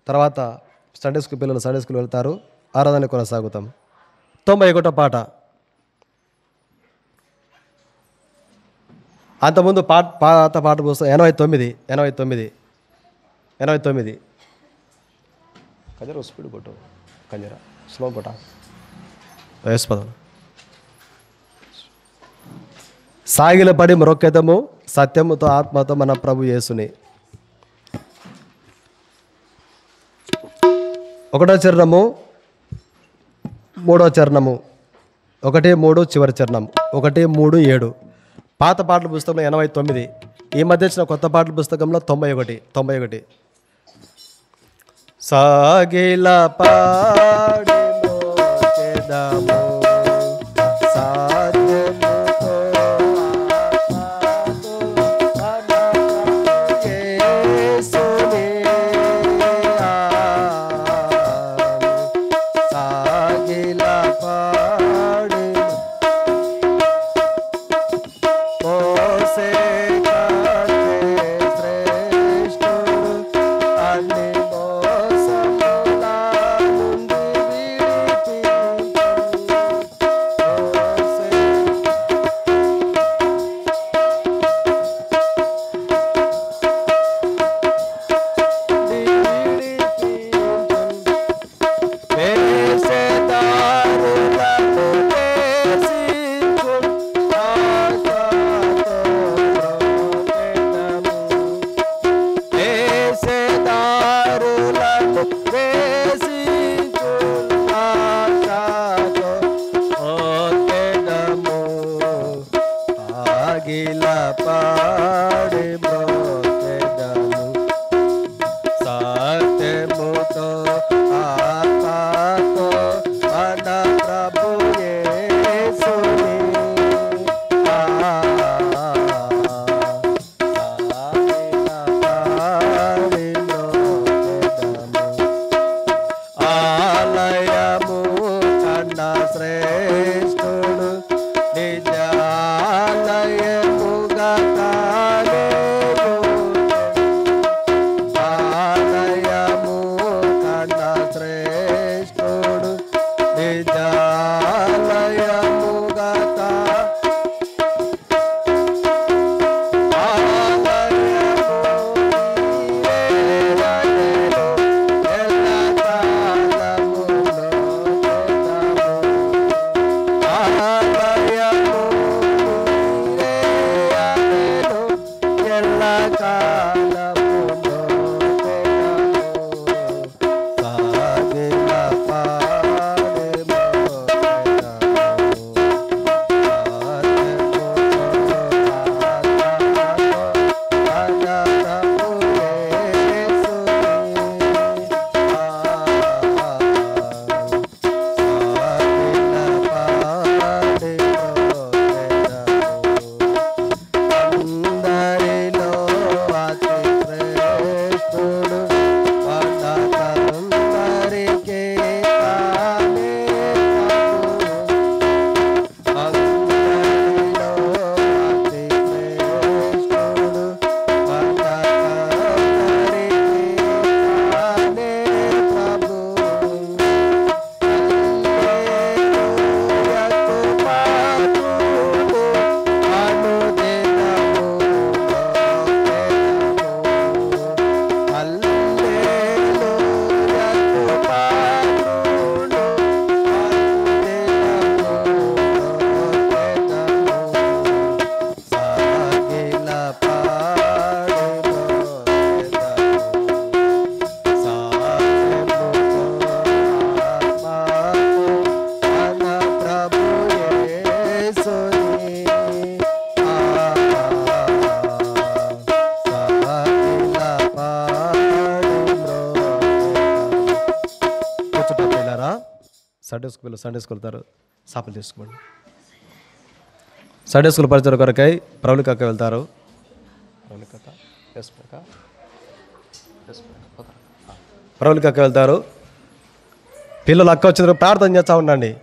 తర్వాత సండే స్కూల్ పిల్లలు సండే స్కూల్ వెళ్తారు, ఆరాధన కొనసాగుతాం. 91వ పాట. అంతకుముందు పాత పాట పుస్తకం 89 కంజర స్పీడ్ కొట్టు, కంజర స్లో కొట్ట వేస్పదం. సాగిలపడి మొరొక్కెదము సత్యముతో ఆత్మతో మన ప్రభు యేసుని. 1వ చరణము 3వ చరణము 1:3 చివరి చరణం 1:3-7. పాత పాటల పుస్తకంలో 89. ఈ మధ్య వచ్చిన కొత్త పాటల పుస్తకంలో 91. సాగిల పాడి మోచెదము సండే స్కూల్ వెళ్తారు. సాపలు తీసుకోండి. సండే స్కూల్ పరిచయం కొరకై ప్రవళికక్క వెళ్తారు. ప్రవళికక్క వెళ్తారు. పిల్లలు అక్క వచ్చిన ప్రార్థన చేస్తూ ఉండండి.